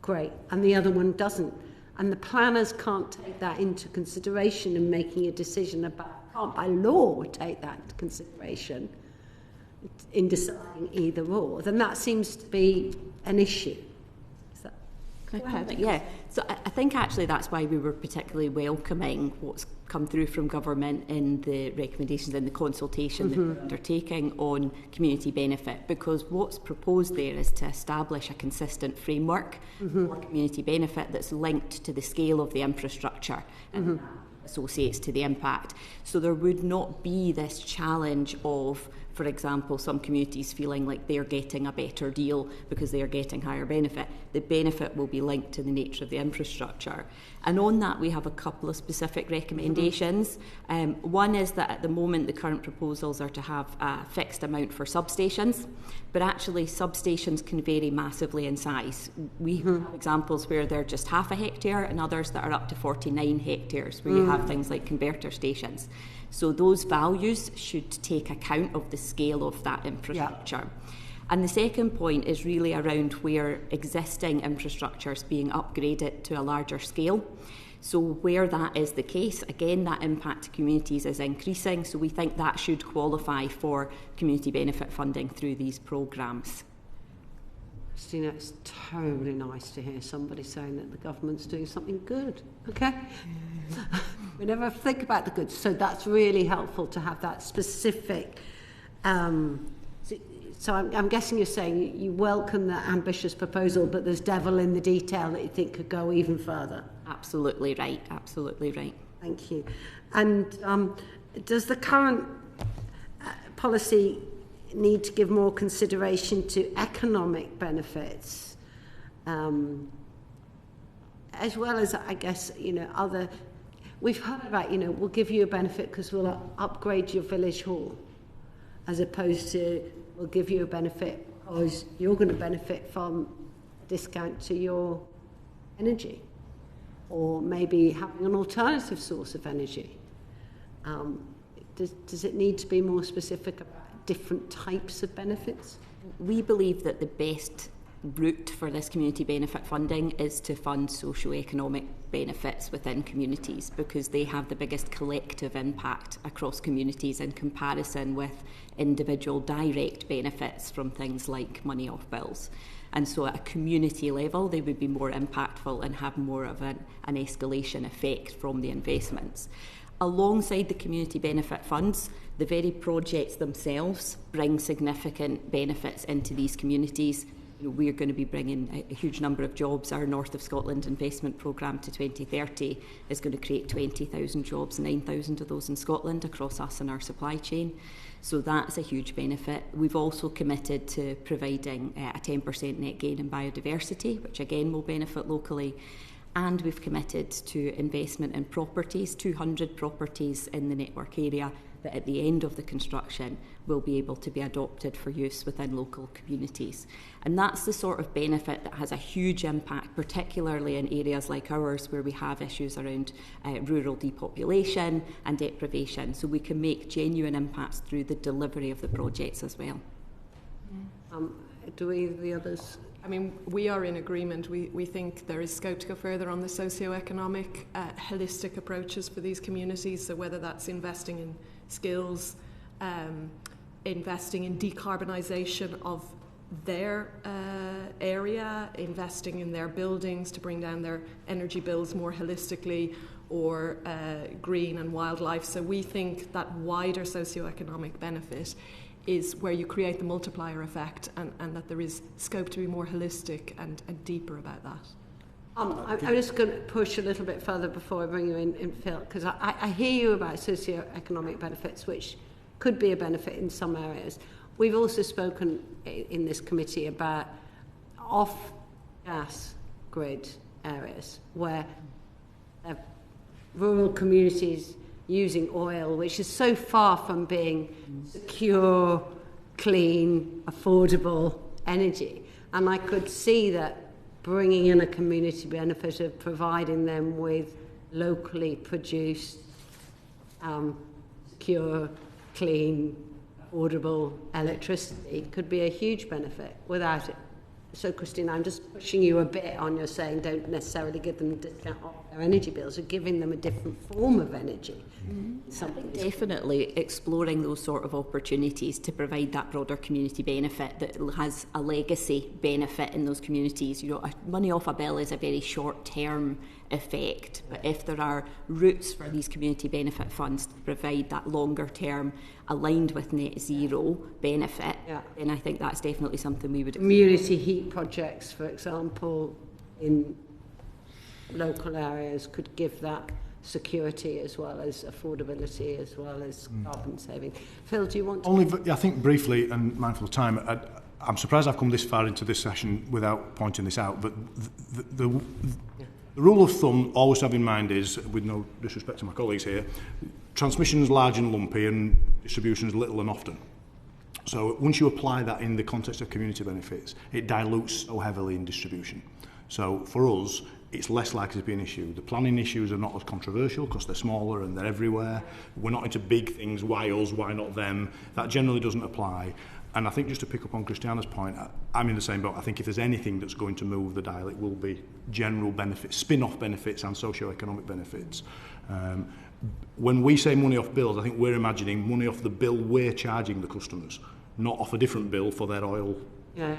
great and the other one doesn't, and the planners can't take that into consideration in making a decision about, can't by law take that into consideration in deciding either or, then that seems to be an issue. Go ahead. Yeah, so I think actually that's why we were particularly welcoming what's come through from government in the recommendations in the consultation that we're undertaking on community benefit, because what's proposed there is to establish a consistent framework for community benefit that's linked to the scale of the infrastructure and associates to the impact. So there would not be this challenge of, for example, some communities feeling like they're getting a better deal because they are getting higher benefit. The benefit will be linked to the nature of the infrastructure. And on that, we have a couple of specific recommendations. One is that at the moment, the current proposals are to have a fixed amount for substations, but actually substations can vary massively in size. We have examples where they're just half a hectare and others that are up to 49 hectares, where you have things like converter stations. So those values should take account of the scale of that infrastructure. And the second point is really around where existing infrastructure is being upgraded to a larger scale. So where that is the case, again, that impact to communities is increasing. So we think that should qualify for community benefit funding through these programmes. Christina, it's terribly nice to hear somebody saying that the government's doing something good, okay? We never think about the good, so that's really helpful to have that specific. So I'm guessing you're saying you welcome that ambitious proposal, but there's devil in the detail that you think could go even further. Absolutely right, absolutely right. Thank you. And does the current policy need to give more consideration to economic benefits, as well as, I guess, other... We've heard about, we'll give you a benefit because we'll upgrade your village hall, as opposed to we'll give you a benefit because you're going to benefit from a discount to your energy, or maybe having an alternative source of energy. Does it need to be more specific about different types of benefits? We believe that the best route for this community benefit funding is to fund socio-economic benefits within communities, because they have the biggest collective impact across communities in comparison with individual direct benefits from things like money off bills. And so at a community level, they would be more impactful and have more of an escalation effect from the investments. Alongside the community benefit funds, the very projects themselves bring significant benefits into these communities. We're going to be bringing a huge number of jobs. Our North of Scotland investment programme to 2030 is going to create 20,000 jobs, 9,000 of those in Scotland across us and our supply chain. So that's a huge benefit. We've also committed to providing a 10% net gain in biodiversity, which again will benefit locally. And we've committed to investment in properties, 200 properties in the network area that at the end of the construction will be able to be adopted for use within local communities. And that's the sort of benefit that has a huge impact, particularly in areas like ours where we have issues around rural depopulation and deprivation. So we can make genuine impacts through the delivery of the projects as well. Do either of the others? I mean, we are in agreement. We think there is scope to go further on the socio-economic, holistic approaches for these communities. So whether that's investing in skills, investing in decarbonisation of their area, investing in their buildings to bring down their energy bills more holistically, or green and wildlife. So we think that wider socio-economic benefit is where you create the multiplier effect, and that there is scope to be more holistic and deeper about that. I'm just going to push a little bit further before I bring you in Phil, because I hear you about socio-economic benefits, which could be a benefit in some areas. We've also spoken in this committee about off-gas grid areas where rural communities using oil, which is so far from being secure, clean, affordable energy. And I could see that bringing in a community benefit of providing them with locally produced, secure, clean, affordable electricity could be a huge benefit without it. So, Christianna, I'm just pushing you a bit on your saying don't necessarily give them a discount off their energy bills, or giving them a different form of energy. Definitely exploring those sort of opportunities to provide that broader community benefit that has a legacy benefit in those communities. You know, money off a bill is a very short-term effect, but if there are routes for these community benefit funds to provide that longer-term, aligned with net zero benefit, then I think that's definitely something we would explore. Community heat projects, for example, in local areas could give that security as well as affordability as well as carbon saving. Phil, do you want to... I think briefly, and mindful of time, I'm surprised I've come this far into this session without pointing this out, but the rule of thumb always to have in mind is, with no disrespect to my colleagues here, transmission is large and lumpy and distribution is little and often. So once you apply that in the context of community benefits, it dilutes so heavily in distribution. So for us, it's less likely to be an issue. The planning issues are not as controversial because they're smaller and they're everywhere. We're not into big things, why us, why not them. That generally doesn't apply. And I think just to pick up on Christiana's point, I'm in the same boat. I think if there's anything that's going to move the dial, it will be general benefits, spin-off benefits and socio-economic benefits. When we say money off bills, I think we're imagining money off the bill we're charging the customers, not off a different bill for their oil. Yeah.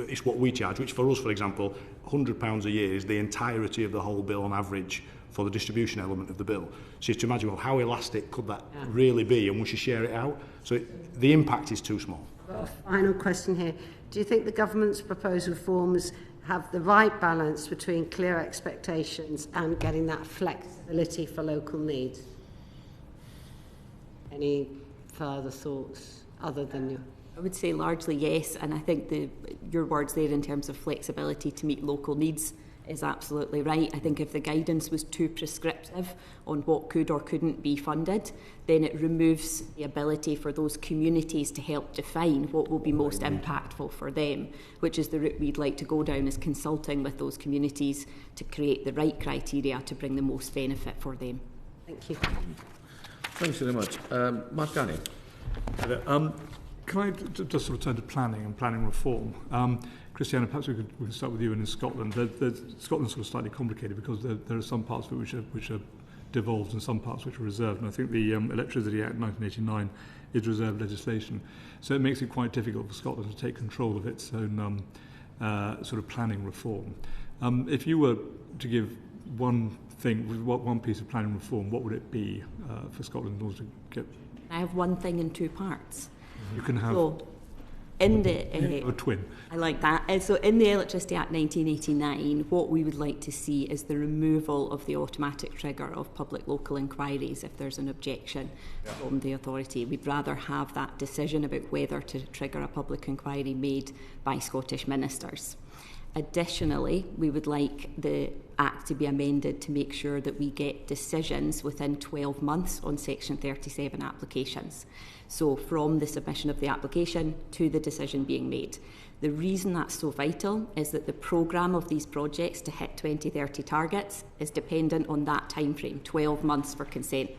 It's what we charge, which for us, for example, £100 a year is the entirety of the whole bill on average for the distribution element of the bill. So you have to imagine, well, how elastic could that really be, and once you share it out? So the impact is too small. A final question here. Do you think the government's proposed reforms have the right balance between clear expectations and getting that flexibility for local needs? Any further thoughts other than your... I would say largely yes, and I think your words there in terms of flexibility to meet local needs is absolutely right. I think if the guidance was too prescriptive on what could or couldn't be funded, then it removes the ability for those communities to help define what will be most impactful for them, which is the route we'd like to go down, is consulting with those communities to create the right criteria to bring the most benefit for them. Thank you. Thanks very much. Mark Gurney. Can I just sort of turn to planning and planning reform? Christianna, perhaps we can start with you. And in Scotland, Scotland's sort of slightly complicated because there are some parts of it which are devolved and some parts which are reserved. And I think the Electricity Act 1989 is reserved legislation. So it makes it quite difficult for Scotland to take control of its own sort of planning reform. If you were to give one piece of planning reform, what would it be for Scotland in order to get... I have one thing in two parts. You can have a twin. I like that. So in the Electricity Act 1989, what we would like to see is the removal of the automatic trigger of public local inquiries if there's an objection from the authority. We'd rather have that decision about whether to trigger a public inquiry made by Scottish ministers. Additionally, we would like the Act to be amended to make sure that we get decisions within 12 months on Section 37 applications. So from the submission of the application to the decision being made. The reason that's so vital is that the programme of these projects to hit 2030 targets is dependent on that time frame, 12 months for consent.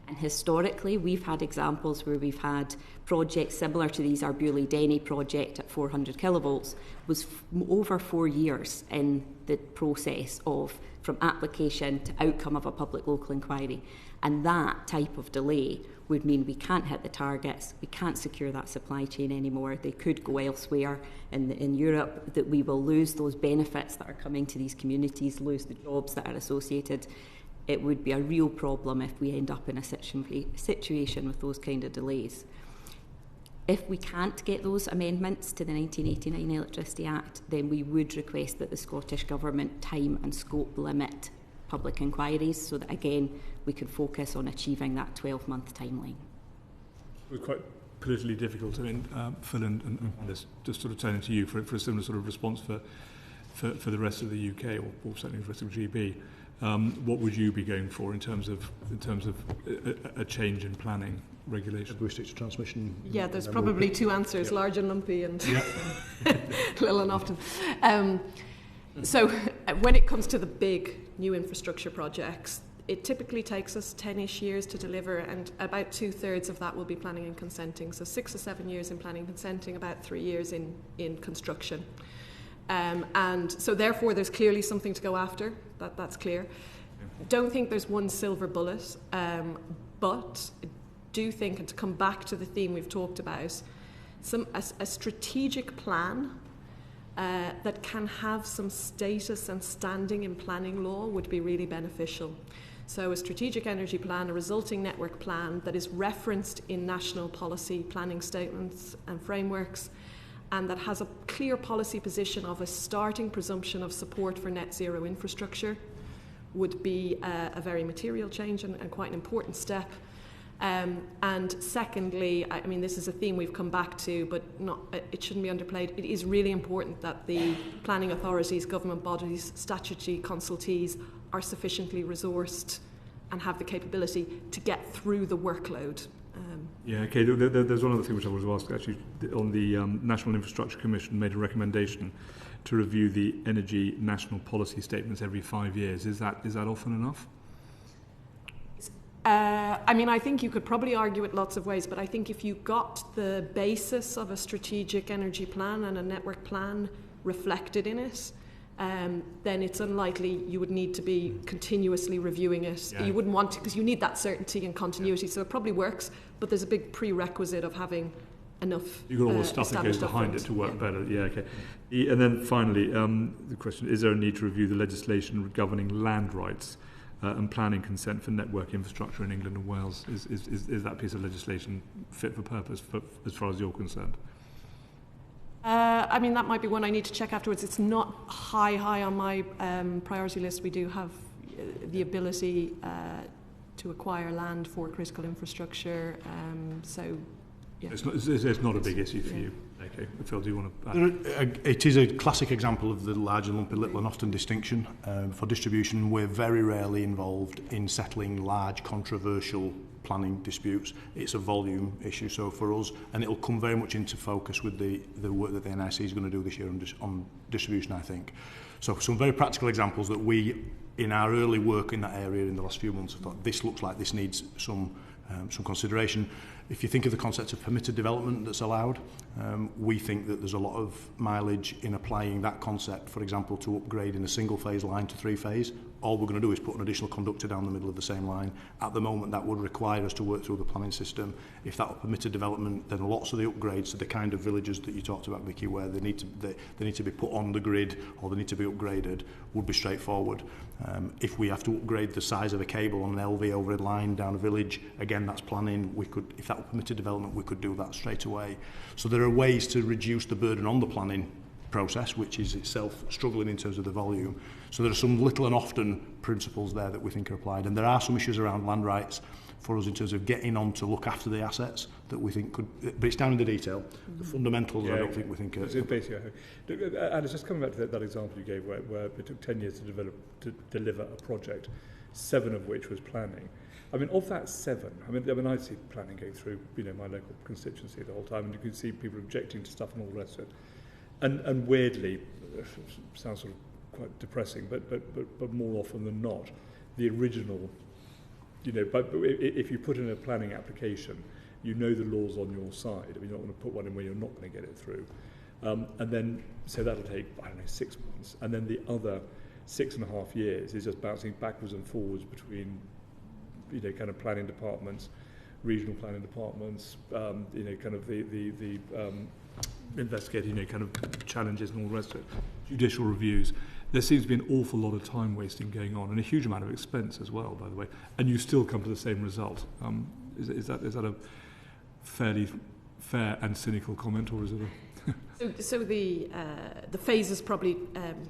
And historically, we've had examples where we've had projects similar to these. Our Bewley-Denny project at 400 kilovolts was over 4 years in the process of from application to outcome of a public local inquiry. And that type of delay would mean we can't hit the targets, we can't secure that supply chain anymore, they could go elsewhere in Europe, that we will lose those benefits that are coming to these communities, lose the jobs that are associated. It would be a real problem if we end up in a situation with those kind of delays. If we can't get those amendments to the 1989 Electricity Act, then we would request that the Scottish Government time and scope limit public inquiries so that, again, we can focus on achieving that 12-month timeline. It was quite politically difficult. I mean, Phil and this, just sort of turning to you for a similar sort of response for the rest of the UK, or certainly the rest of GB. What would you be going for in terms of a change in planning regulation? We stick to transmission. Yeah, there's probably two answers: large and lumpy, and little and often. So, when it comes to the big new infrastructure projects, it typically takes us 10-ish years to deliver, and about 2/3 of that will be planning and consenting. So 6 or 7 years in planning and consenting, about 3 years in construction. And so therefore there's clearly something to go after, that's clear. Don't think there's one silver bullet, but do think, and to come back to the theme we've talked about, a strategic plan that can have some status and standing in planning law would be really beneficial. So a strategic energy plan, a resulting network plan that is referenced in national policy planning statements and frameworks, and that has a clear policy position of a starting presumption of support for net zero infrastructure would be a very material change and quite an important step. And secondly, I mean, this is a theme we've come back to, but it shouldn't be underplayed. It is really important that the planning authorities, government bodies, statutory consultees are sufficiently resourced and have the capability to get through the workload. Yeah, okay. There's one other thing which I was to ask, actually. On the National Infrastructure Commission made a recommendation to review the energy national policy statements every 5 years. Is that often enough? I mean, I think you could probably argue it lots of ways, but I think if you got the basis of a strategic energy plan and a network plan reflected in it, then it's unlikely you would need to be continuously reviewing it. Yeah. You wouldn't want to, because you need that certainty and continuity. Yeah. So it probably works, but there's a big prerequisite of having enough. You've got all the stuff that goes behind it to work better. Yeah, okay. And then finally, the question: is there a need to review the legislation governing land rights and planning consent for network infrastructure in England and Wales? Is that piece of legislation fit for purpose as far as you're concerned? I mean, that might be one I need to check afterwards. It's not high on my priority list. We do have the ability to acquire land for critical infrastructure. So, yeah. It's not a big issue for you. Okay, Phil, do you want to add? It is a classic example of the large and lumpy, little and often distinction. For distribution, we're very rarely involved in settling large, controversial planning disputes. It's a volume issue, so for us, and it'll come very much into focus with the work that the NIC is going to do this year on distribution, I think. So some very practical examples that we, in our early work in that area in the last few months, have thought this looks like this needs some consideration. If you think of the concept of permitted development that's allowed, we think that there's a lot of mileage in applying that concept, for example, to upgrade in a single phase line to 3-phase. All we're going to do is put an additional conductor down the middle of the same line. At the moment, that would require us to work through the planning system. If that were permitted development, then lots of the upgrades to the kind of villages that you talked about, Vicky, where they need to be put on the grid or they need to be upgraded, would be straightforward. If we have to upgrade the size of a cable on an LV over a line down a village, again, that's planning. We could, if that were permitted development, we could do that straight away. So there are ways to reduce the burden on the planning process, which is itself struggling in terms of the volume. So there are some little and often principles there that we think are applied, and there are some issues around land rights for us in terms of getting on to look after the assets that we think could, but it's down in the detail. The fundamentals, I don't think we think are... It's basically, and it's just coming back to that example you gave where it took 10 years to deliver a project, 7 of which was planning. I mean, of that 7, I mean, I see planning going through, my local constituency the whole time, and you can see people objecting to stuff and all the rest of it. And weirdly, sounds sort of quite depressing, but more often than not, the original, but if you put in a planning application, the law's on your side. I mean, you're not going to put one in where you're not going to get it through. And then, so that'll take, 6 months. And then the other 6.5 years is just bouncing backwards and forwards between, kind of planning departments, regional planning departments, kind of the investigating, kind of challenges and all the rest of it, judicial reviews. There seems to be an awful lot of time wasting going on, and a huge amount of expense as well, by the way. And you still come to the same result. Is that a fairly fair and cynical comment, or is it a... So the phases probably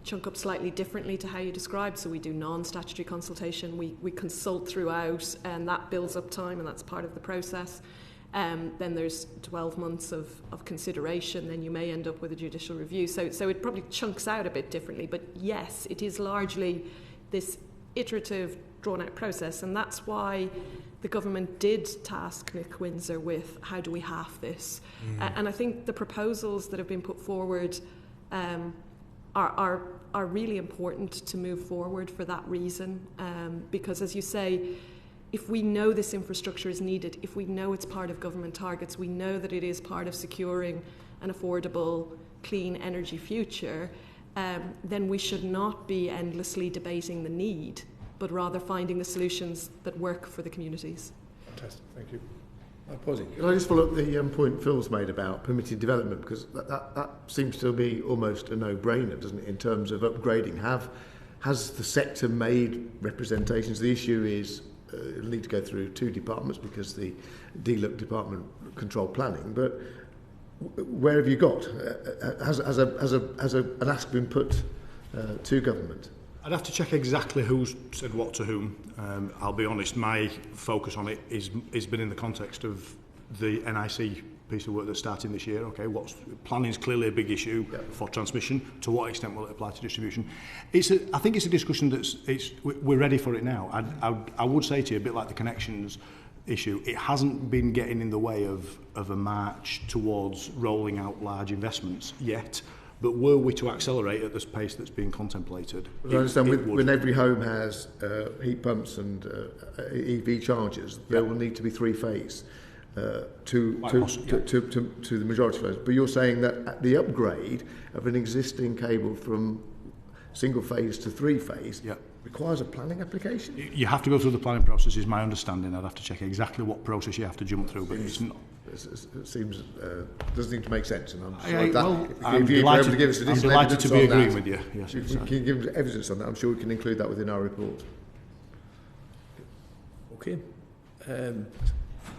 chunk up slightly differently to how you described. So we do non-statutory consultation, we consult throughout, and that builds up time, and that's part of the process. Then there's 12 months of consideration, then you may end up with a judicial review. So it probably chunks out a bit differently. But yes, it is largely this iterative, drawn-out process, and that's why the government did task Nick Windsor with how do we half this. And I think the proposals that have been put forward are really important to move forward for that reason, because as you say, if we know this infrastructure is needed, if we know it's part of government targets, we know that it is part of securing an affordable, clean energy future, then we should not be endlessly debating the need, but rather finding the solutions that work for the communities. Fantastic, thank you. Can I just follow up the point Phil's made about permitted development, because that seems to be almost a no-brainer, doesn't it, in terms of upgrading? Has the sector made representations? The issue is it'll need to go through 2 departments because the DLUC department control planning, but where have you got? Has an ask been put to government? I'd have to check exactly who's said what to whom. I'll be honest, my focus on it is been in the context of the NIC piece of work that's starting this year. Okay, planning is clearly a big issue for transmission. To what extent will it apply to distribution? I think it's a discussion we're ready for it now. I would say to you, a bit like the connections issue, it hasn't been getting in the way of a march towards rolling out large investments yet. But were we to accelerate at this pace that's being contemplated? I understand when every home has heat pumps and EV chargers, there will need to be 3-phase to the majority of those. But you're saying that the upgrade of an existing cable from single phase to 3-phase requires a planning application? You have to go through the planning process, is my understanding. I'd have to check exactly what process you have to jump through, but it's not. It seems doesn't seem to make sense, and I'm sure I'm delighted to be agreeing with you. Yes, if you can give us evidence on that, I'm sure we can include that within our report. Okay.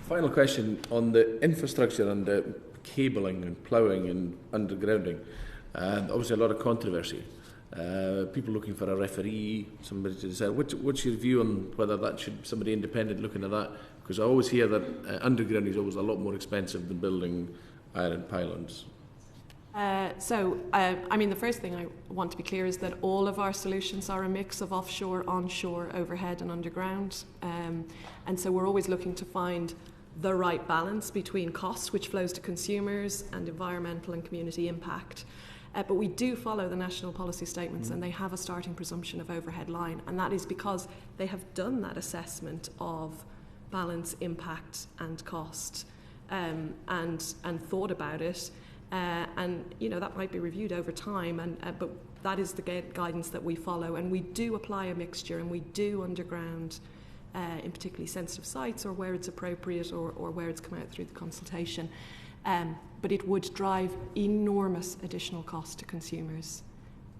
Final question on the infrastructure and the cabling and ploughing and undergrounding. Obviously, a lot of controversy. People looking for a referee, somebody to decide. What's your view on whether that should somebody independent looking at that? Because I always hear that underground is always a lot more expensive than building iron pylons. I mean, the first thing I want to be clear is that all of our solutions are a mix of offshore, onshore, overhead and underground. And so we're always looking to find the right balance between cost, which flows to consumers, and environmental and community impact. But we do follow the national policy statements, and they have a starting presumption of overhead line, and that is because they have done that assessment of balance, impact and cost, and thought about it, and that might be reviewed over time, but that is the guidance that we follow, and we do apply a mixture, and we do underground in particularly sensitive sites, or where it's appropriate, or where it's come out through the consultation. But it would drive enormous additional cost to consumers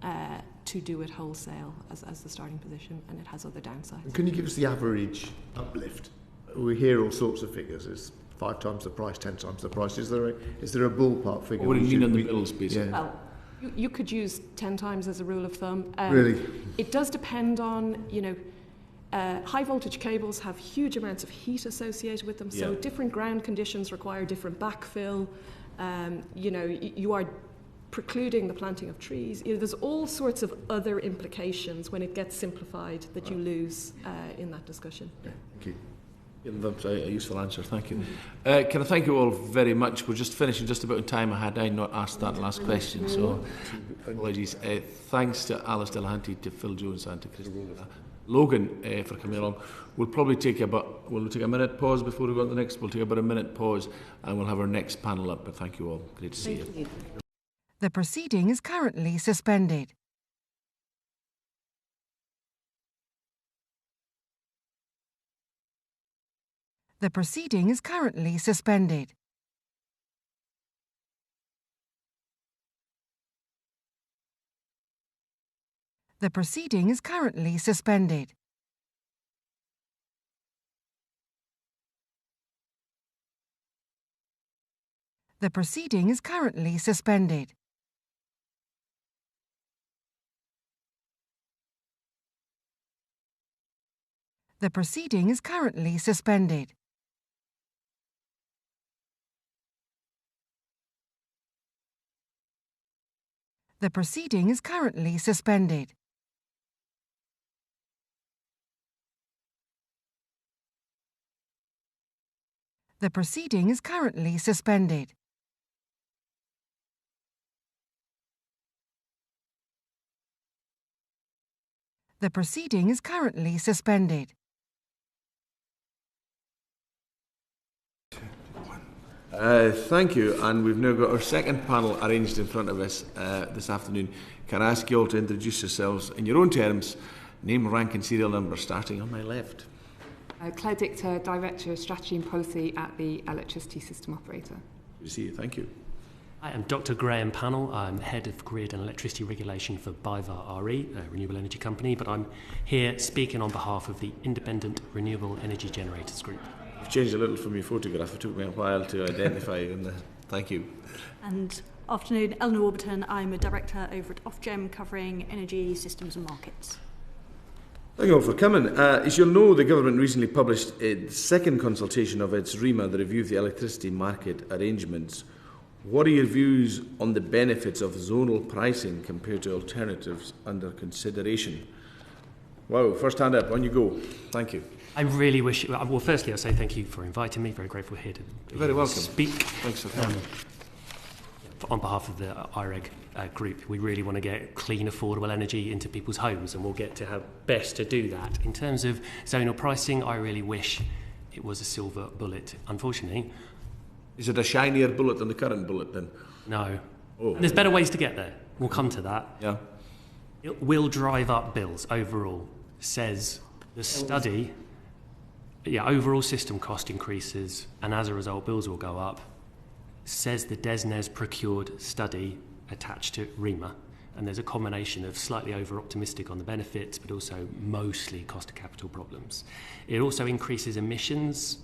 to do it wholesale as the starting position, and it has other downsides. Can you give us the average uplift? We hear all sorts of figures. It's 5 times the price, 10 times the price. Is there a ballpark figure? What do you mean on the bills, basically? Well, You could use 10 times as a rule of thumb. Really? It does depend on, high voltage cables have huge amounts of heat associated with them, so different ground conditions require different backfill. You are precluding the planting of trees. There's all sorts of other implications when it gets simplified that you lose in that discussion. Yeah, thank you. Yeah, that's a useful answer, thank you. Can I thank you all very much? We're just finishing just about in time. Had I not asked that last question, so apologies. Thanks to Alice Delahunty, to Phil Jones and to Christianna. Logan for coming along. We'll probably take we'll take a minute pause before we go on to the next. We'll take about a minute pause and we'll have our next panel up. But thank you all. Great to see you. The proceeding is currently suspended. The proceeding is currently suspended. The proceeding is currently suspended. The proceeding is currently suspended. The proceeding is currently suspended. The proceeding is currently suspended. The proceeding is currently suspended. The proceeding is currently suspended. Thank you, and we've now got our second panel arranged in front of us this afternoon. Can I ask you all to introduce yourselves in your own terms, name, rank and serial number, starting on my left. Claire Dykta, Director of Strategy and Policy at the Electricity System Operator. Good to see you, thank you. I am Dr. Graham Pannell. I'm Head of Grid and Electricity Regulation for BayVa RE, a renewable energy company, but I'm here speaking on behalf of the Independent Renewable Energy Generators Group. You've changed a little from your photograph. It took me a while to identify you. Thank you. And afternoon, Eleanor Warburton. I'm a Director over at Ofgem covering energy systems and markets. Thank you all for coming. As you'll know, the government recently published its second consultation of its REMA, the review of the electricity market arrangements. What are your views on the benefits of zonal pricing compared to alternatives under consideration? Wow, first hand up, on you go. Thank you. I really wish... Well, firstly, I'll say thank you for inviting me. Very grateful here to You're very welcome. Speak. Thanks for coming. On behalf of the IREG group, we really want to get clean, affordable energy into people's homes, and we'll get to how best to do that. In terms of zonal pricing, I really wish it was a silver bullet. Unfortunately... Is it a shinier bullet than the current bullet, then? No. Oh. And there's better ways to get there. We'll come to that. Yeah. It will drive up bills overall, says the study. Yeah, overall system cost increases, and as a result, bills will go up, says the DESNES procured study attached to REMA. And there's a combination of slightly over-optimistic on the benefits, but also mostly cost of capital problems. It also increases emissions,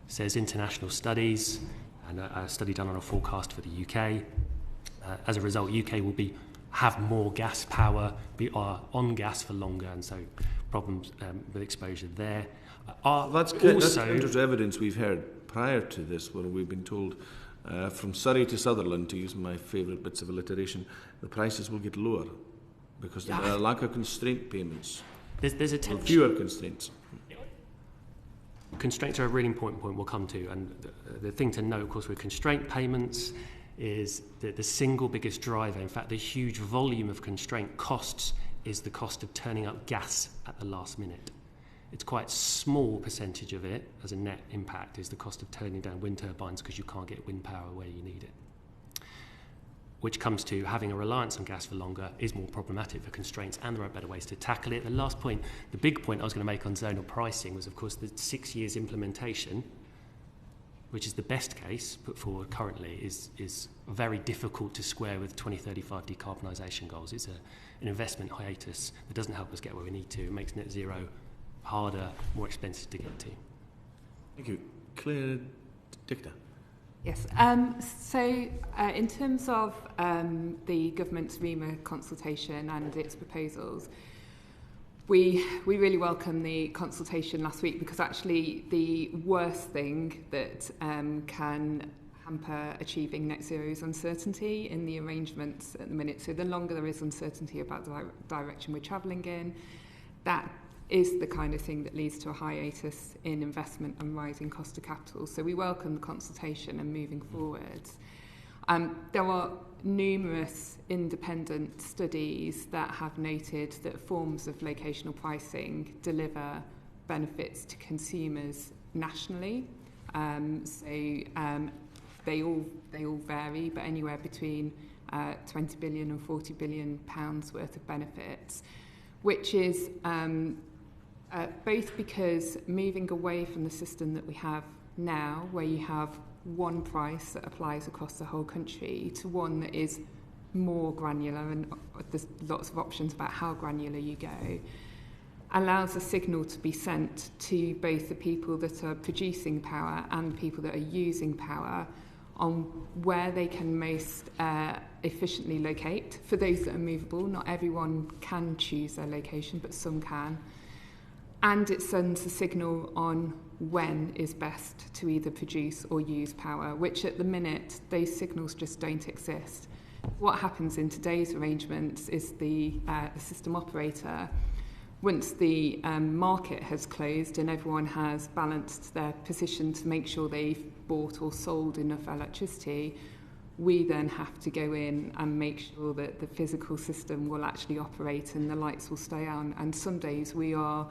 says international studies, and a study done on a forecast for the UK. As a result, UK will have more gas power, be on gas for longer, and so problems with exposure there. That's counter to evidence we've heard prior to this, where we've been told from Surrey to Sutherland, to use my favourite bits of alliteration, the prices will get lower because there are a lack of constraint payments. There's a tension. Fewer constraints. Constraints are a really important point we'll come to, and the thing to note, of course, with constraint payments is that the single biggest driver, in fact, the huge volume of constraint costs, is the cost of turning up gas at the last minute. It's quite a small percentage of it, as a net impact, is the cost of turning down wind turbines because you can't get wind power where you need it. Which comes to having a reliance on gas for longer is more problematic for constraints, and there are better ways to tackle it. The last point, the big point I was going to make on zonal pricing was, of course, the 6 years implementation, which is the best case put forward currently, is very difficult to square with 2035 decarbonisation goals. It's an investment hiatus that doesn't help us get where we need to. It makes net zero harder, more expensive to get to. Thank you. Claire Dykta. Yes. In terms of the government's REMA consultation and its proposals, we really welcome the consultation last week, because actually the worst thing that can hamper achieving net zero is uncertainty in the arrangements at the minute. So the longer there is uncertainty about the direction we're travelling in, that is the kind of thing that leads to a hiatus in investment and rising cost of capital. So we welcome the consultation and moving forwards. There are numerous independent studies that have noted that forms of locational pricing deliver benefits to consumers nationally. They all vary, but anywhere between 20 billion and 40 billion pounds worth of benefits, which is both because moving away from the system that we have now, where you have one price that applies across the whole country, to one that is more granular, and there's lots of options about how granular you go, allows a signal to be sent to both the people that are producing power and people that are using power on where they can most efficiently locate. For those that are movable, not everyone can choose their location, but some can. And it sends a signal on when is best to either produce or use power, which at the minute, those signals just don't exist. What happens in today's arrangements is the system operator, once the market has closed and everyone has balanced their position to make sure they've bought or sold enough electricity, we then have to go in and make sure that the physical system will actually operate and the lights will stay on. And some days we are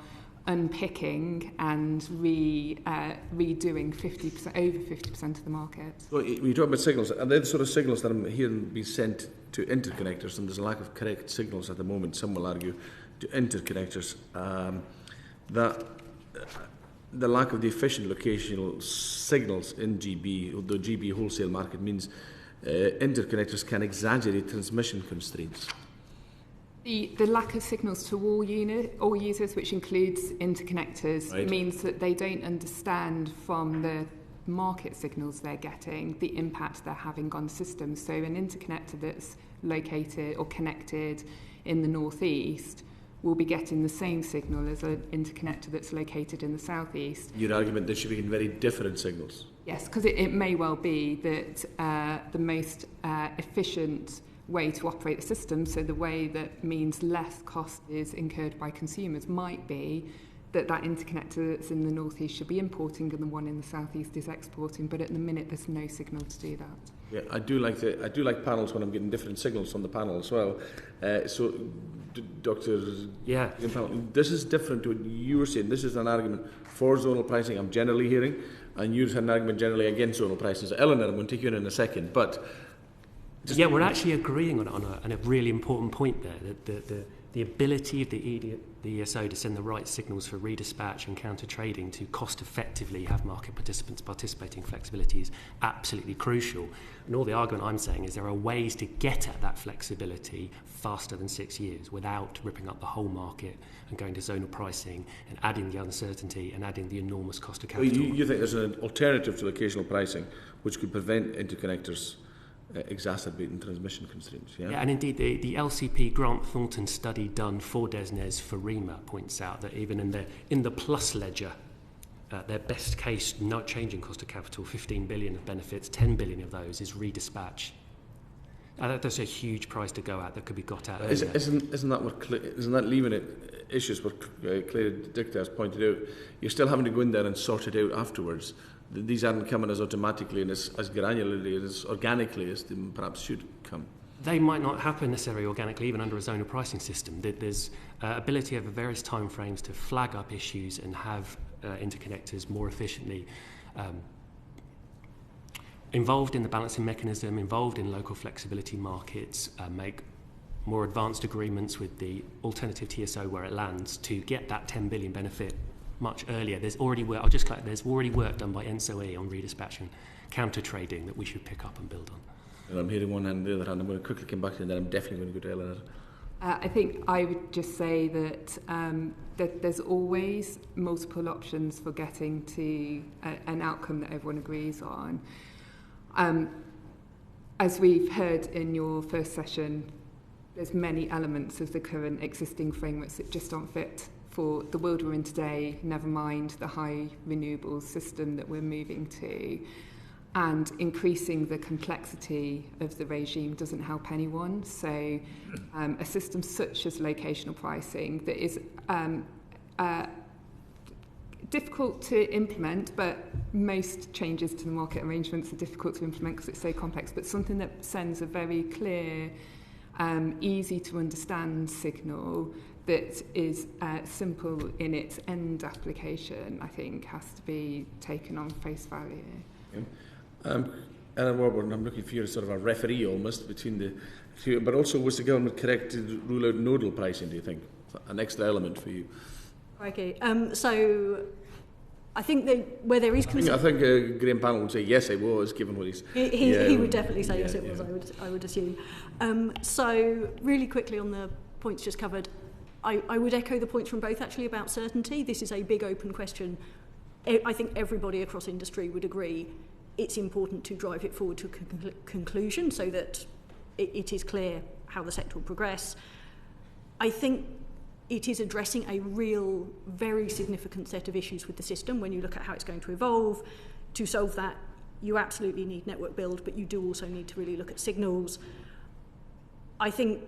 unpicking and redoing 50%, over 50% of the market. Well, we talk about signals, and they're the sort of signals that I'm hearing be sent to interconnectors, and there's a lack of correct signals at the moment, some will argue, to interconnectors. That the lack of the efficient locational signals in GB, the GB wholesale market, means interconnectors can exaggerate transmission constraints. The lack of signals to all users, which includes interconnectors, right, means that they don't understand from the market signals they're getting the impact they're having on systems. So an interconnector that's located or connected in the northeast will be getting the same signal as an interconnector that's located in the southeast. Your argument, there should be very different signals. Yes, because it may well be that the most efficient way to operate the system, so the way that means less cost is incurred by consumers, might be that interconnector that's in the northeast should be importing and the one in the southeast is exporting, but at the minute there's no signal to do that. Yeah, I do like panels when I'm getting different signals from the panel as well. Dr. Yeah, this is different to what you were saying. This is an argument for zonal pricing, I'm generally hearing, and you've had an argument generally against zonal pricing. So Eleanor, I'm going to take you in a second, but yeah, we're actually agreeing on a really important point there, that the ability of the ESO to send the right signals for redispatch and counter-trading to cost-effectively have market participants participating in flexibility is absolutely crucial. And all the argument I'm saying is there are ways to get at that flexibility faster than 6 years without ripping up the whole market and going to zonal pricing and adding the uncertainty and adding the enormous cost of capital. You think there's an alternative to locational pricing which could prevent interconnectors exacerbating transmission constraints, yeah? Yeah, and indeed the LCP Grant Thornton study done for DESNZ for REMA points out that even in the plus ledger, their best case not changing cost of capital, 15 billion of benefits, 10 billion of those is redispatch. That's a huge price to go at that could be got at earlier. Isn't that leaving it issues what Claire Dykta has pointed out? You're still having to go in there and sort it out afterwards. These aren't coming as automatically and as granularly, as organically as they perhaps should come. They might not happen necessarily organically, even under a zonal pricing system. There's ability over various time frames to flag up issues and have interconnectors more efficiently involved in the balancing mechanism, involved in local flexibility markets, make more advanced agreements with the alternative TSO where it lands to get that 10 billion benefit much earlier. There's already work. I'll just clarify. There's already work done by SeA on redispatch and counter trading that we should pick up and build on. And I'm hearing one hand and the other hand. I'm going to quickly come back to you, and then I'm definitely going to go to Eleanor. I think I would just say that that there's always multiple options for getting to an outcome that everyone agrees on. As we've heard in your first session, there's many elements of the current existing frameworks that just aren't fit for the world we're in today, never mind the high renewables system that we're moving to. And increasing the complexity of the regime doesn't help anyone. So a system such as locational pricing that is difficult to implement, but most changes to the market arrangements are difficult to implement because it's so complex, but something that sends a very clear, easy to understand signal that is simple in its end application, I think, has to be taken on face value. Alan Warburton, I'm looking for you as sort of a referee almost between the two, but also was the government correct to rule out nodal pricing, do you think? An extra element for you. Okay, so I think that where there is concern... I think Graham Pannell would say yes, it was, given what he's... He would definitely say yes, it was, I would assume. So really quickly on the points just covered, I would echo the points from both actually about certainty. This is a big open question. I think everybody across industry would agree it's important to drive it forward to a conclusion so that it is clear how the sector will progress. I think it is addressing a real, very significant set of issues with the system when you look at how it's going to evolve. To solve that, you absolutely need network build, but you do also need to really look at signals. I think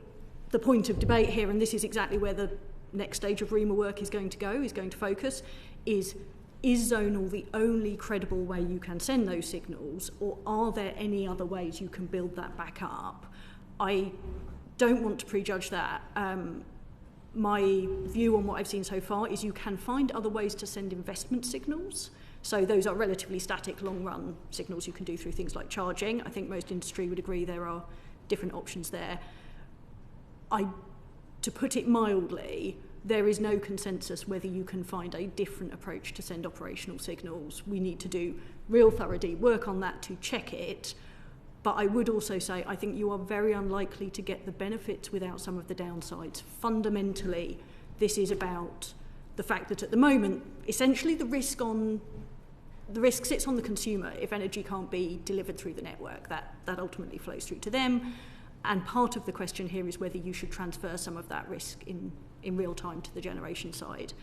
the point of debate here, and this is exactly where the next stage of REMA work is going to go, is going to focus, is zonal the only credible way you can send those signals, or are there any other ways you can build that back up? I don't want to prejudge that. My view on what I've seen so far is you can find other ways to send investment signals. So those are relatively static, long-run signals you can do through things like charging. I think most industry would agree there are different options there. To put it mildly, there is no consensus whether you can find a different approach to send operational signals. We need to do real thorough deep work on that to check it. But I would also say I think you are very unlikely to get the benefits without some of the downsides. Fundamentally, this is about the fact that at the moment, essentially the risk sits on the consumer if energy can't be delivered through the network. That ultimately flows through to them. And part of the question here is whether you should transfer some of that risk in real time to the generation side.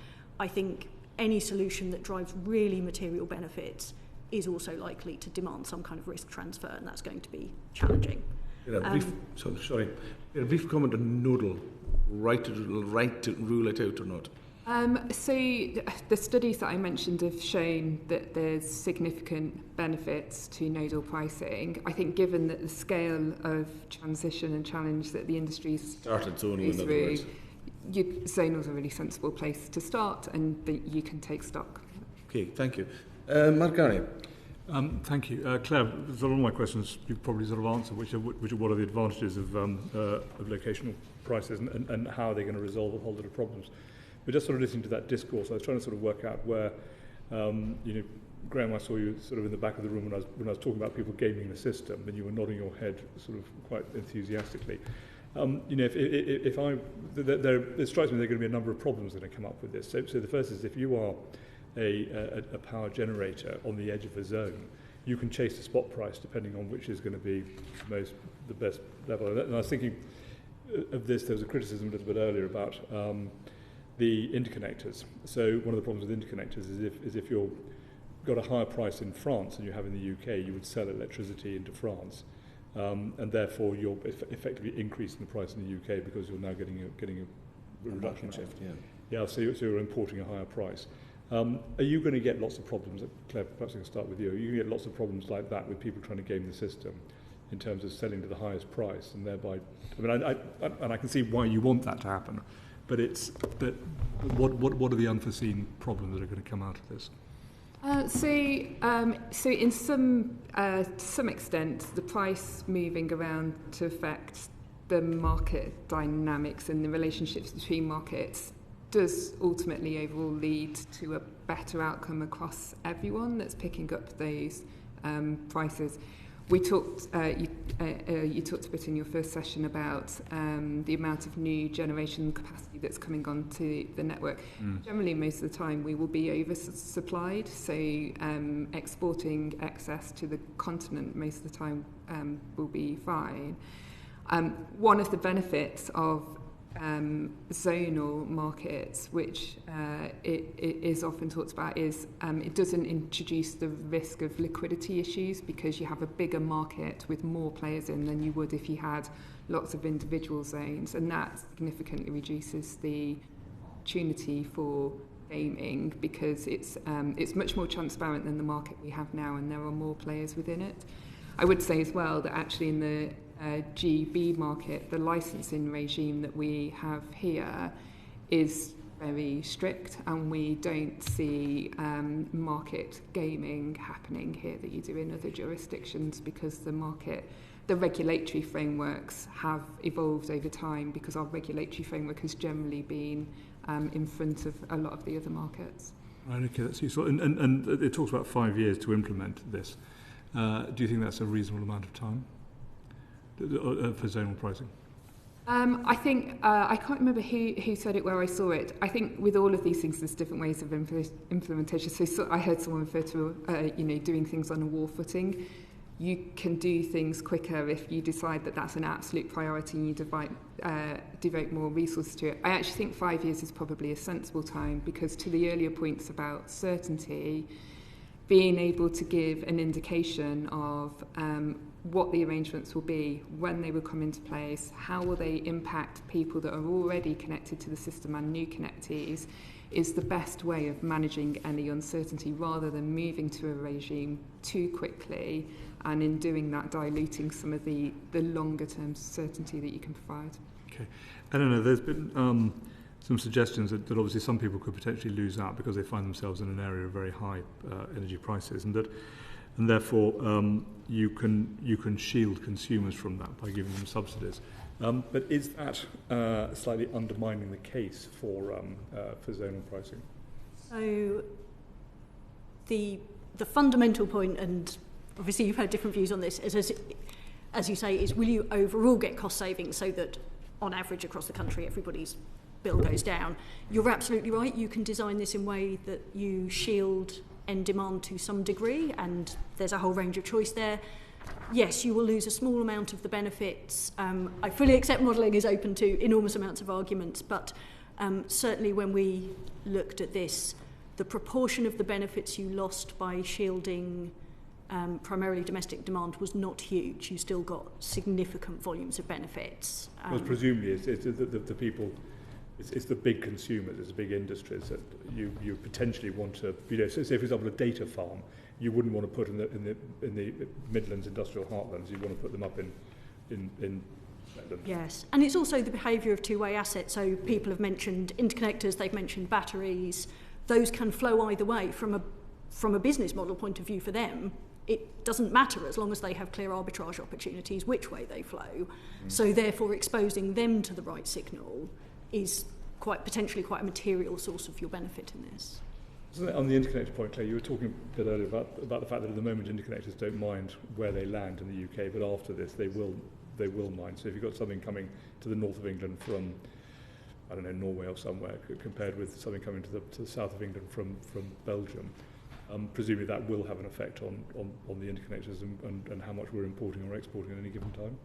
I think any solution that drives really material benefits is also likely to demand some kind of risk transfer, and that's going to be challenging. A brief comment on nodal, right to rule it out or not? So the studies that I mentioned have shown that there's significant benefits to nodal pricing. I think given that the scale of transition and challenge that the industry's started zonal, in other words, zonal's a really sensible place to start, and you can take stock. Okay, thank you. Mark Garney. Thank you. Claire, there's a lot of my questions you've probably sort of answered, which are what are the advantages of locational prices and how are they going to resolve a whole lot of problems. But just sort of listening to that discourse, I was trying to sort of work out where, Graham, I saw you sort of in the back of the room when I was talking about people gaming the system, and you were nodding your head sort of quite enthusiastically. It strikes me there are going to be a number of problems that are come up with this. So the first is if you are a power generator on the edge of a zone, you can chase the spot price depending on which is going to be the best level. And I was thinking of this, there was a criticism a little bit earlier about the interconnectors. So one of the problems with interconnectors is if you've got a higher price in France than you have in the UK, you would sell electricity into France, and therefore you're effectively increasing the price in the UK because you're now getting a reduction shift. So you're importing a higher price. Are you going to get lots of problems? Claire, perhaps I can start with you. Are you going to get lots of problems like that with people trying to game the system in terms of selling to the highest price and thereby? I can see why you want that to happen. But what are the unforeseen problems that are going to come out of this? So in to some extent, the price moving around to affect the market dynamics and the relationships between markets does ultimately overall lead to a better outcome across everyone that's picking up those prices. We talked, you talked a bit in your first session about the amount of new generation capacity that's coming onto the network. Generally, most of the time, we will be oversupplied, so exporting excess to the continent most of the time will be fine. One of the benefits of zonal markets, which it is often talked about, is it doesn't introduce the risk of liquidity issues because you have a bigger market with more players in than you would if you had lots of individual zones, and that significantly reduces the opportunity for gaming because it's much more transparent than the market we have now, and there are more players within it. I would say as well that actually in the GB market, the licensing regime that we have here is very strict, and we don't see market gaming happening here that you do in other jurisdictions because the regulatory frameworks have evolved over time because our regulatory framework has generally been in front of a lot of the other markets. Right, okay, that's useful. And it talks about 5 years to implement this. Do you think that's a reasonable amount of time for zonal pricing? I think, I can't remember who said it, where I saw it. I think with all of these things, there's different ways of implementation. So I heard someone refer to, doing things on a war footing. You can do things quicker if you decide that that's an absolute priority and you devote more resources to it. I actually think 5 years is probably a sensible time because to the earlier points about certainty, being able to give an indication of what the arrangements will be, when they will come into place, how will they impact people that are already connected to the system and new connectees, is the best way of managing any uncertainty rather than moving to a regime too quickly and in doing that diluting some of the longer term certainty that you can provide. Okay. Eleanor, there's been some suggestions that obviously some people could potentially lose out because they find themselves in an area of very high energy prices, and therefore you can shield consumers from that by giving them subsidies. But is that slightly undermining the case for zonal pricing? So the fundamental point, and obviously you've heard different views on this, is as you say, is will you overall get cost savings so that on average across the country everybody's bill goes down? You're absolutely right. You can design this in a way that you shield end demand to some degree, and there's a whole range of choice there. Yes, you will lose a small amount of the benefits. I fully accept modelling is open to enormous amounts of arguments, but certainly when we looked at this, the proportion of the benefits you lost by shielding primarily domestic demand was not huge. You still got significant volumes of benefits. Well, presumably it's the people, it's the big consumers, it's the big industries that you potentially want to, say for example a data farm, you wouldn't want to put in the Midlands industrial heartlands. You want to put them up in Midlands. Yes, and it's also the behaviour of two-way assets. So people have mentioned interconnectors, they've mentioned batteries. Those can flow either way. From a business model point of view for them, it doesn't matter as long as they have clear arbitrage opportunities which way they flow. So therefore exposing them to the right signal is potentially quite a material source of your benefit in this. On the interconnector point, Claire, you were talking a bit earlier about the fact that at the moment interconnectors don't mind where they land in the UK, but after this they will mind. So if you've got something coming to the north of England from, I don't know, Norway or somewhere, compared with something coming to the south of England from Belgium, presumably that will have an effect on the interconnectors and how much we're importing or exporting at any given time.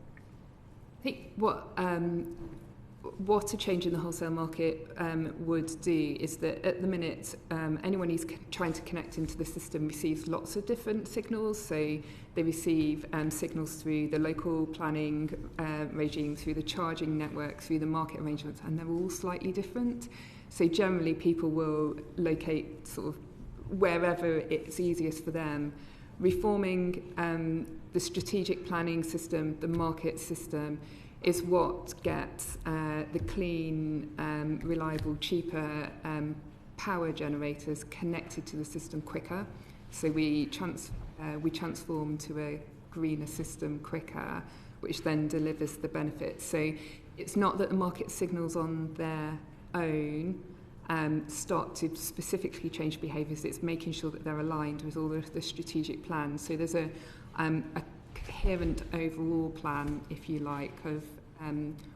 I think what a change in the wholesale market would do is that at the minute anyone who's trying to connect into the system receives lots of different signals. So they receive signals through the local planning regime, through the charging network, through the market arrangements, and they're all slightly different. So generally people will locate sort of wherever it's easiest for them. Reforming the strategic planning system, the market system, is what gets the clean, reliable, cheaper power generators connected to the system quicker. So we transform to a greener system quicker, which then delivers the benefits. So it's not that the market signals on their own start to specifically change behaviours. It's making sure that they're aligned with all of the strategic plans. So there's a coherent overall plan, if you like, of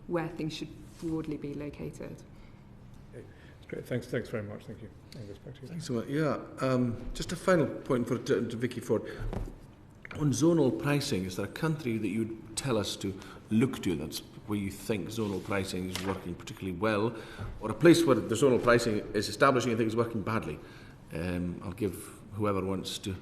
where things should broadly be located. Okay. That's great. Thanks very much. Thank you. Thanks so much. Yeah. Just a final point to Vicky Ford. On zonal pricing, is there a country that you'd tell us to look to that's where you think zonal pricing is working particularly well, or a place where the zonal pricing is establishing and things working badly? I'll give whoever wants to.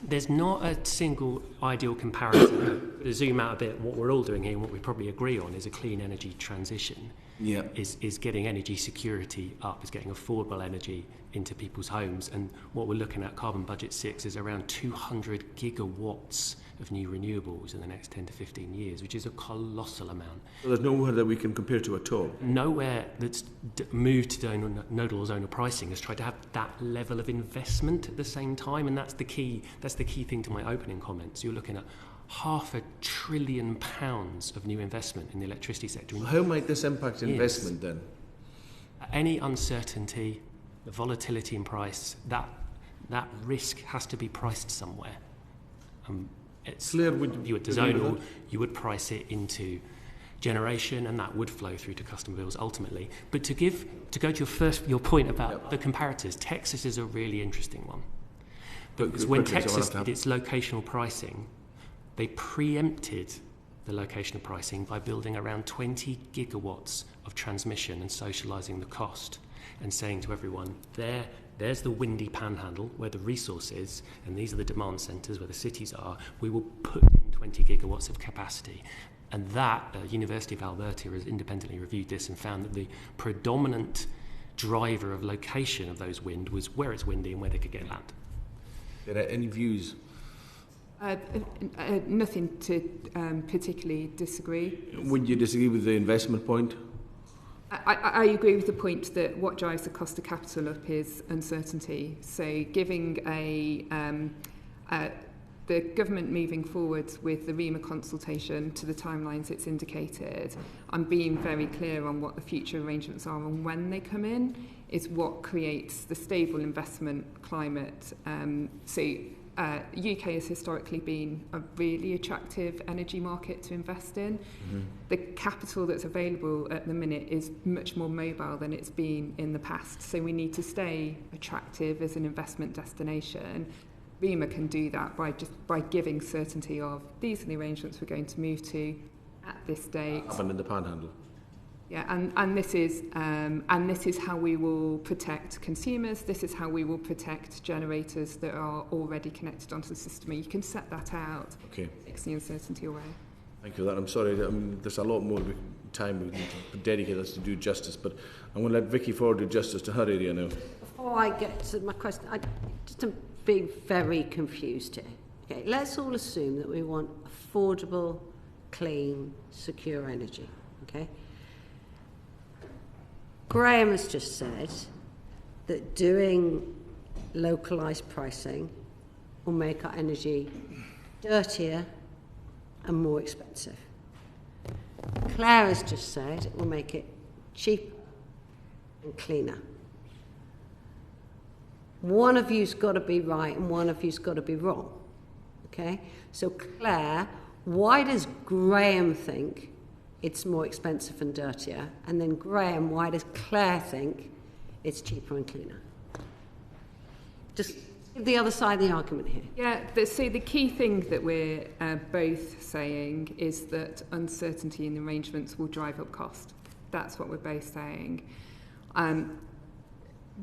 There's not a single ideal comparison. To zoom out a bit, what we're all doing here and what we probably agree on is a clean energy transition. Yeah. Is getting energy security up, is getting affordable energy into people's homes. And what we're looking at, Carbon Budget 6, is around 200 gigawatts of new renewables in the next 10 to 15 years, which is a colossal amount. So there's nowhere that we can compare to at all? Nowhere that's moved to nodal zonal pricing has tried to have that level of investment at the same time, and that's the key thing to my opening comments. You're looking at £500 billion of new investment in the electricity sector. So how might this impact investment then? Any uncertainty, the volatility in price, that risk has to be priced somewhere. It's clear you at zonal, you would price it into generation, and that would flow through to customer bills ultimately. But to go to your point about the comparators, Texas is a really interesting one. Because when Texas did its locational pricing, they preempted the locational pricing by building around 20 gigawatts of transmission and socialising the cost and saying to everyone, there's the windy panhandle where the resource is, and these are the demand centres where the cities are. We will put in 20 gigawatts of capacity. And that, University of Alberta has independently reviewed this and found that the predominant driver of location of those wind was where it's windy and where they could get land. Are there any views? Nothing to particularly disagree. Would you disagree with the investment point? I agree with the point that what drives the cost of capital up is uncertainty. So giving the government moving forward with the REMA consultation to the timelines it's indicated and being very clear on what the future arrangements are and when they come in is what creates the stable investment climate. UK has historically been a really attractive energy market to invest in. Mm-hmm. The capital that's available at the minute is much more mobile than it's been in the past, so we need to stay attractive as an investment destination. REMA can do that by giving certainty of these are the arrangements we're going to move to at this date. Happened in the Panhandle. Yeah, and this is how we will protect consumers. This is how we will protect generators that are already connected onto the system. You can set that out. Okay. Takes the uncertainty away. Thank you for that. I'm sorry. There's a lot more time we need to dedicate us to do justice, but I'm going to let Vicky Ford do justice to her area now. Before I get to my question, just to be very confused here. Okay, let's all assume that we want affordable, clean, secure energy. Okay. Graham has just said that doing localised pricing will make our energy dirtier and more expensive. Claire has just said it will make it cheaper and cleaner. One of you's got to be right and one of you's got to be wrong. Okay? So Claire, why does Graham think it's more expensive and dirtier? And then Graham, why does Claire think it's cheaper and cleaner? Just give the other side of the argument here. Yeah, so the key thing that we're both saying is that uncertainty in the arrangements will drive up cost. That's what we're both saying.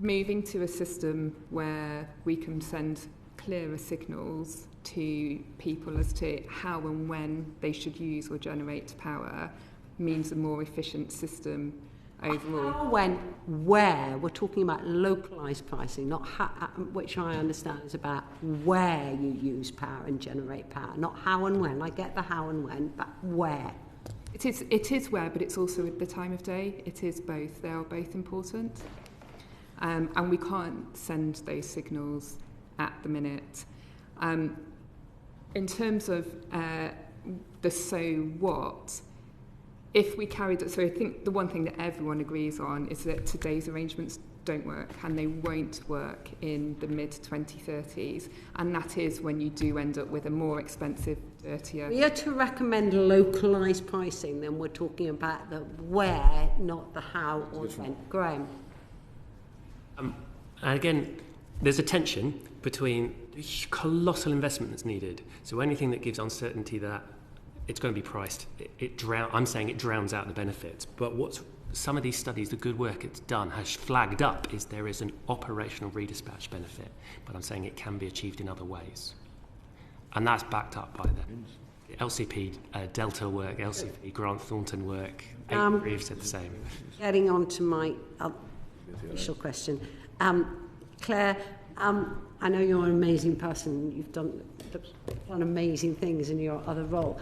Moving to a system where we can send clearer signals to people as to how and when they should use or generate power means a more efficient system overall. How, when, where? We're talking about localised pricing, not how, which I understand is about where you use power and generate power, not how and when. I get the how and when, but where? It is where, but it's also at the time of day. It is both. They are both important. And we can't send those signals at the minute. In terms of the so what, if we carried it, so I think the one thing that everyone agrees on is that today's arrangements don't work, and they won't work in the mid-2030s. And that is when you do end up with a more expensive, dirtier... We are to recommend localised pricing, then we're talking about the where, not the how or when. Graham. And again, there's a tension between the colossal investment that's needed. So anything that gives uncertainty that it's going to be priced, I'm saying it drowns out the benefits. But what's some of these studies, the good work it's done, has flagged up is there is an operational redispatch benefit. But I'm saying it can be achieved in other ways. And that's backed up by the LCP Delta work, LCP Grant Thornton work. We've said the same. Getting on to my initial question. Claire, I know you're an amazing person. You've done amazing things in your other role.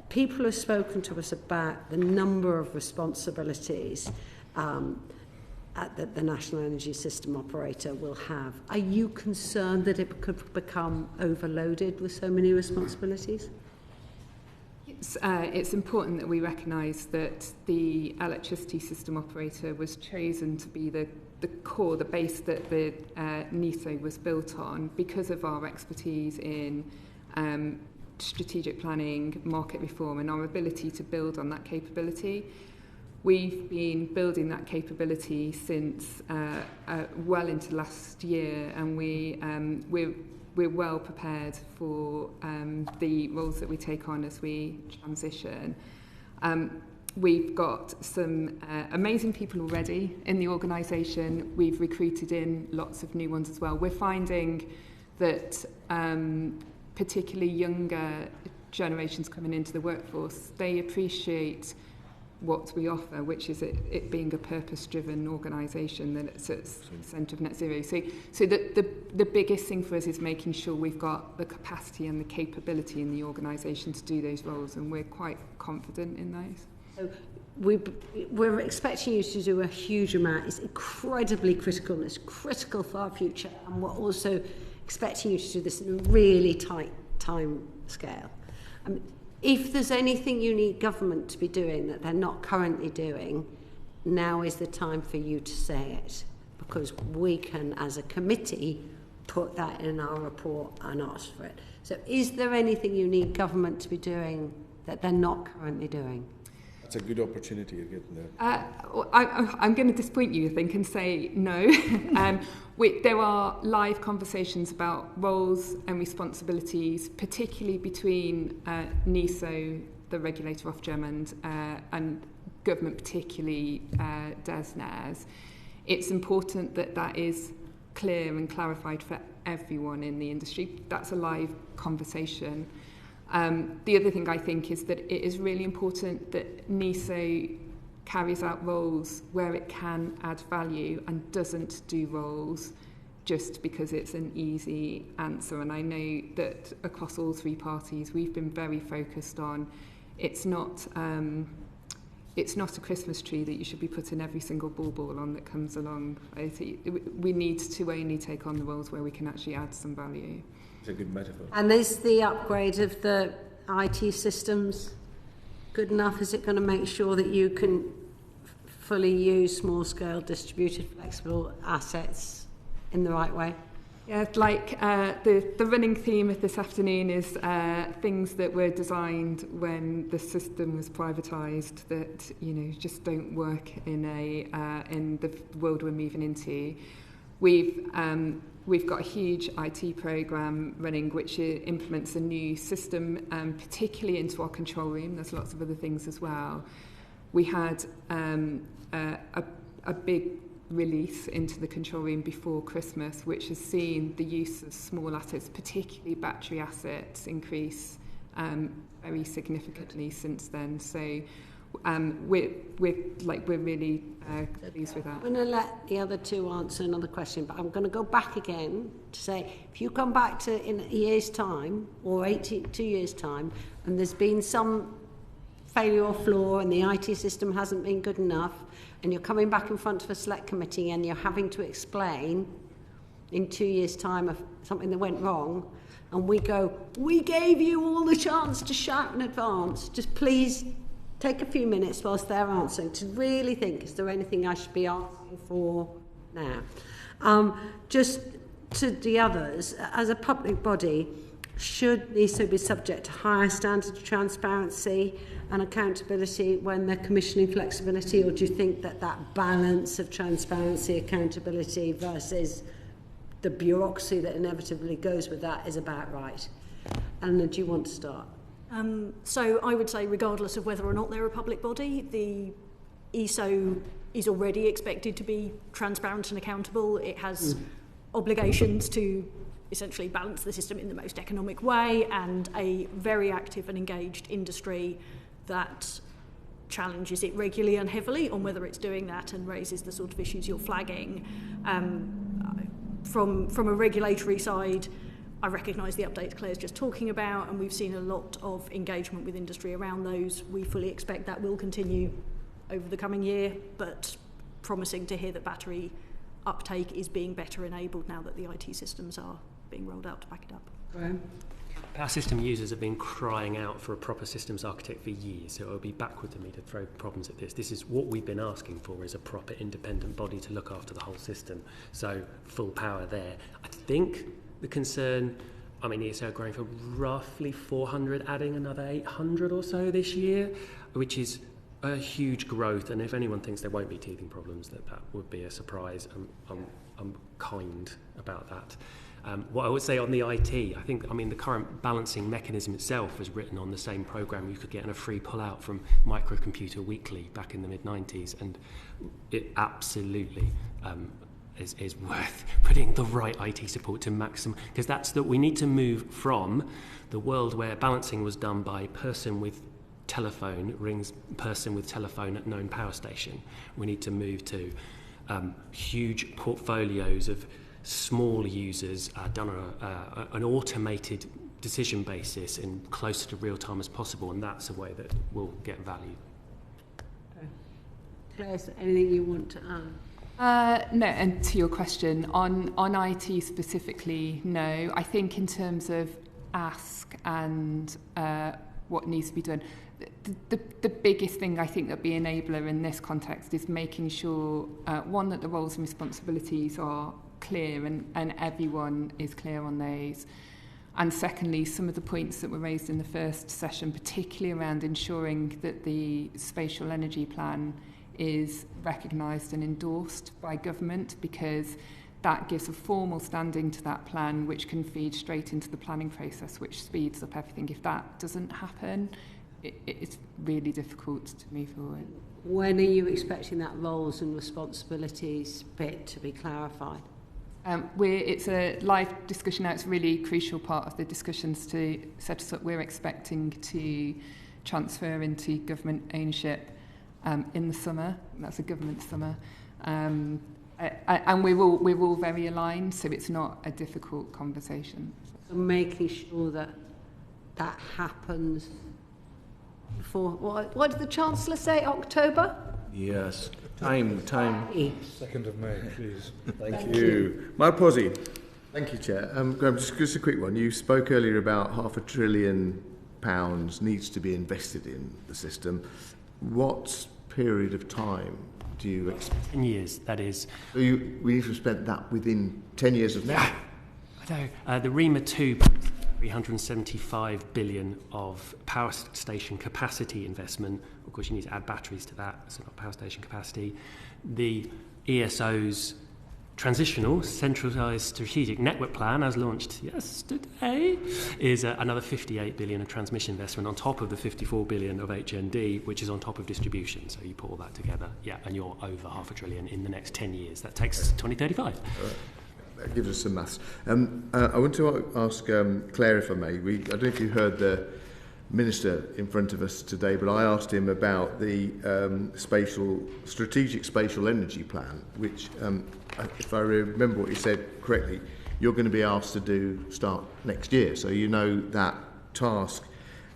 People have spoken to us about the number of responsibilities that the National Energy System Operator will have. Are you concerned that it could become overloaded with so many responsibilities? It's important that we recognise that the Electricity System Operator was chosen to be the core, the base that the NESO was built on because of our expertise in strategic planning, market reform, and our ability to build on that capability. We've been building that capability since well into last year, and we're well prepared for the roles that we take on as we transition. We've got some amazing people already in the organisation. We've recruited in lots of new ones as well. We're finding that particularly younger generations coming into the workforce, they appreciate what we offer, which is it being a purpose-driven organisation, that it's at the centre of net zero. So the biggest thing for us is making sure we've got the capacity and the capability in the organisation to do those roles, and we're quite confident in those. So we're expecting you to do a huge amount. It's incredibly critical, and it's critical for our future, and we're also expecting you to do this in a really tight time scale. If there's anything you need government to be doing that they're not currently doing, now is the time for you to say it, because we can, as a committee, put that in our report and ask for it. So is there anything you need government to be doing that they're not currently doing? That's a good opportunity you're getting there. I'm going to disappoint you, I think, and say no. There are live conversations about roles and responsibilities, particularly between NESO, the regulator Ofgem, and government, particularly DESNES. It's important that that is clear and clarified for everyone in the industry. That's a live conversation. The other thing I think is that it is really important that NESO carries out roles where it can add value and doesn't do roles just because it's an easy answer. And I know that across all three parties we've been very focused on it's not a Christmas tree that you should be putting every single ball on that comes along. We need to only take on the roles where we can actually add some value. It's a good metaphor. And is the upgrade of the IT systems good enough? Is it going to make sure that you can fully use small-scale distributed flexible assets in the right way? Yeah, like the running theme of this afternoon is things that were designed when the system was privatised that just don't work in the world we're moving into. We've got a huge IT programme running which implements a new system, particularly into our control room. There's lots of other things as well. We had a big release into the control room before Christmas, which has seen the use of small assets, particularly battery assets, increase very significantly since then. So we're really pleased with that. I'm going to let the other two answer another question, but I'm going to go back again to say, if you come back to in a year's time or 2 years' time, and there's been some failure or flaw and the IT system hasn't been good enough, and you're coming back in front of a select committee and you're having to explain in 2 years' time of something that went wrong, and we go, we gave you all the chance to shout in advance, just please take a few minutes whilst they're answering to really think, is there anything I should be asking for now? Just to the others, as a public body, should NESO be subject to higher standards of transparency and accountability when they're commissioning flexibility, or do you think that that balance of transparency, accountability versus the bureaucracy that inevitably goes with that is about right? Eleanor, do you want to start? So I would say, regardless of whether or not they're a public body, the ESO is already expected to be transparent and accountable. It has obligations to essentially balance the system in the most economic way, and a very active and engaged industry that challenges it regularly and heavily on whether it's doing that and raises the sort of issues you're flagging. From a regulatory side, I recognise the updates Claire's just talking about, and we've seen a lot of engagement with industry around those. We fully expect that will continue over the coming year, but promising to hear that battery uptake is being better enabled now that the IT systems are being rolled out to back it up. Graham? Our system users have been crying out for a proper systems architect for years, so it would be backwards of me to throw problems at this. This is what we've been asking for, is a proper independent body to look after the whole system. So full power there. I think the concern, I mean, ESO growing from roughly 400, adding another 800 or so this year, which is a huge growth, and if anyone thinks there won't be teething problems, that would be a surprise. I'm kind about that. What I would say on the IT, the current balancing mechanism itself was written on the same program you could get in a free pull-out from Microcomputer Weekly back in the mid-90s, and it absolutely is worth putting the right IT support to maximum, because that's that we need to move from the world where balancing was done by person with telephone rings person with telephone at known power station. We need to move to huge portfolios of small users done on an automated decision basis and closer to real time as possible, and that's a way that will get value. Claire, is there anything you want to add? No, and to your question, on IT specifically, no. I think in terms of ask and what needs to be done, the biggest thing I think that be enabler in this context is making sure, one, that the roles and responsibilities are clear and everyone is clear on those. And secondly, some of the points that were raised in the first session, particularly around ensuring that the spatial energy plan is recognised and endorsed by government, because that gives a formal standing to that plan which can feed straight into the planning process, which speeds up everything. If that doesn't happen, it's really difficult to move forward. When are you expecting that roles and responsibilities bit to be clarified? It's a live discussion now. It's a really crucial part of the discussions to set us up. We're expecting to transfer into government ownership in the summer. That's a government summer. And we're all very aligned, so it's not a difficult conversation. So making sure that happens before, what did the Chancellor say, October? Yes. Time. 2nd of May, please. Thank you. Mark Posey. Thank you, Chair. Graham, just a quick one. You spoke earlier about £500 billion needs to be invested in the system. What period of time do you expect? 10 years, that is. So we need to spend that within 10 years of now? I know. The REMA 2, 375 billion of power station capacity investment. Of course, you need to add batteries to that, so not power station capacity. The ESO's transitional centralised strategic network plan, as launched yesterday, is another 58 billion of transmission investment on top of the 54 billion of HND, which is on top of distribution. So you put all that together, and you're over £500 billion in the next 10 years. That takes us to 2035. That gives us some maths. I want to ask Claire, if I may. I don't know if you heard the Minister in front of us today, but I asked him about the strategic spatial energy plan, which, if I remember what he said correctly, you're going to be asked to start next year. So you know that task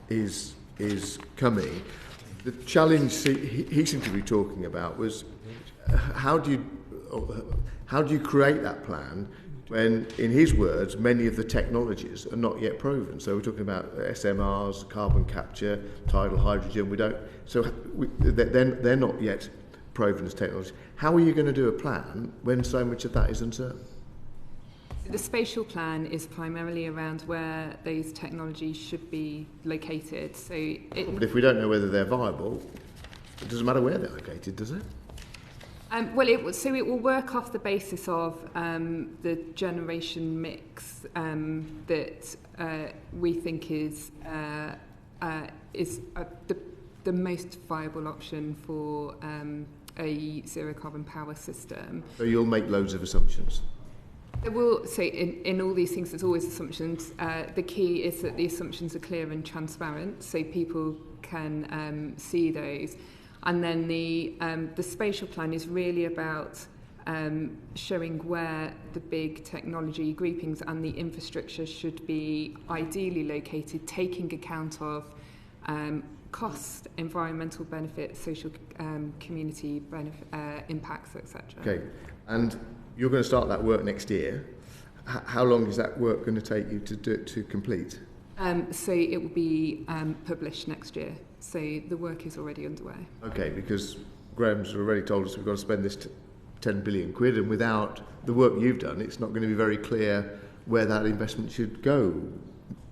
is coming. The challenge he seemed to be talking about was how do you create that plan when, in his words, many of the technologies are not yet proven. So we're talking about SMRs, carbon capture, tidal hydrogen. They're not yet proven as technology. How are you going to do a plan when so much of that is uncertain? The spatial plan is primarily around where those technologies should be located. But if we don't know whether they're viable, it doesn't matter where they're located, does it? It will work off the basis of the generation mix that we think is the most viable option for a zero carbon power system. So you'll make loads of assumptions. In all these things, there's always assumptions. The key is that the assumptions are clear and transparent, so people can see those. And then the spatial plan is really about showing where the big technology groupings and the infrastructure should be ideally located, taking account of cost, environmental benefits, social community impacts, etc. Okay, and you're going to start that work next year. How long is that work going to take you to complete? So it will be published next year. So the work is already underway. Okay, because Graham's already told us we've got to spend this 10 billion quid, and without the work you've done, it's not going to be very clear where that investment should go.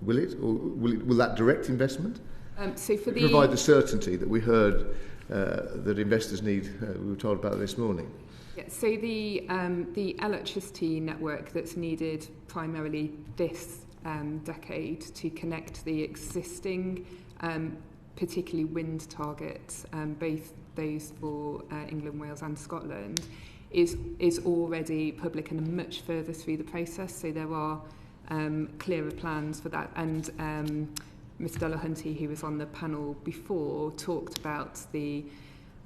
Will it? Or will that direct investment provide the certainty that we heard that investors need? We were told about this morning. Yeah, so the electricity network that's needed primarily this decade to connect the existing, particularly wind targets, both those for England, Wales and Scotland, is already public and much further through the process. So there are clearer plans for that. And Mr. Delahunty, who was on the panel before, talked about the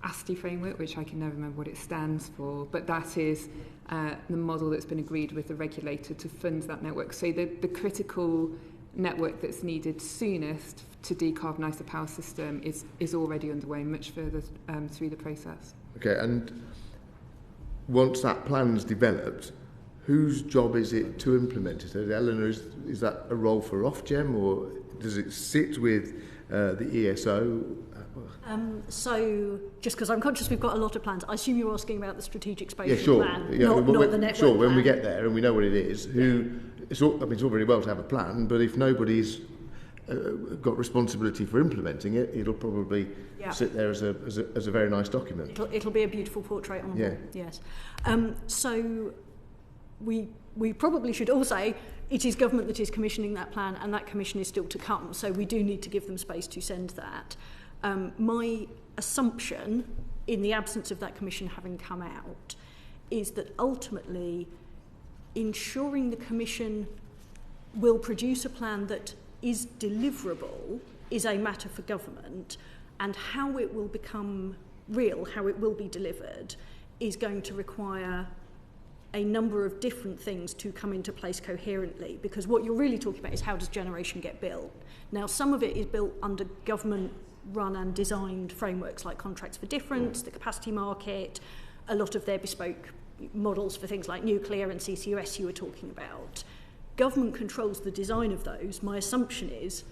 ASTI framework, which I can never remember what it stands for, but that is the model that's been agreed with the regulator to fund that network. So the critical network that's needed soonest to decarbonise the power system is already underway, much further through the process. Okay, and once that plan's developed, whose job is it to implement it? Eleanor, is that a role for Ofgem, or does it sit with the ESO? So, just because I'm conscious we've got a lot of plans, I assume you're asking about the strategic spatial plan, Yeah, not the network sure, plan. when we get there and we know what it is, it's all very well to have a plan, but if nobody's got responsibility for implementing it, it'll probably sit there as a very nice document. It'll be a beautiful portrait on a wall, yes. So we probably should all say it is government that is commissioning that plan, and that commission is still to come, so we do need to give them space to send that. My assumption, in the absence of that commission having come out, is that ultimately ensuring the commission will produce a plan that is deliverable is a matter for government, and how it will become real, how it will be delivered, is going to require a number of different things to come into place coherently, because what you're really talking about is how does generation get built. Now, some of it is built under government run and designed frameworks like contracts for difference, the capacity market, a lot of their bespoke models for things like nuclear and CCUS you were talking about. Government controls the design of those. My assumption is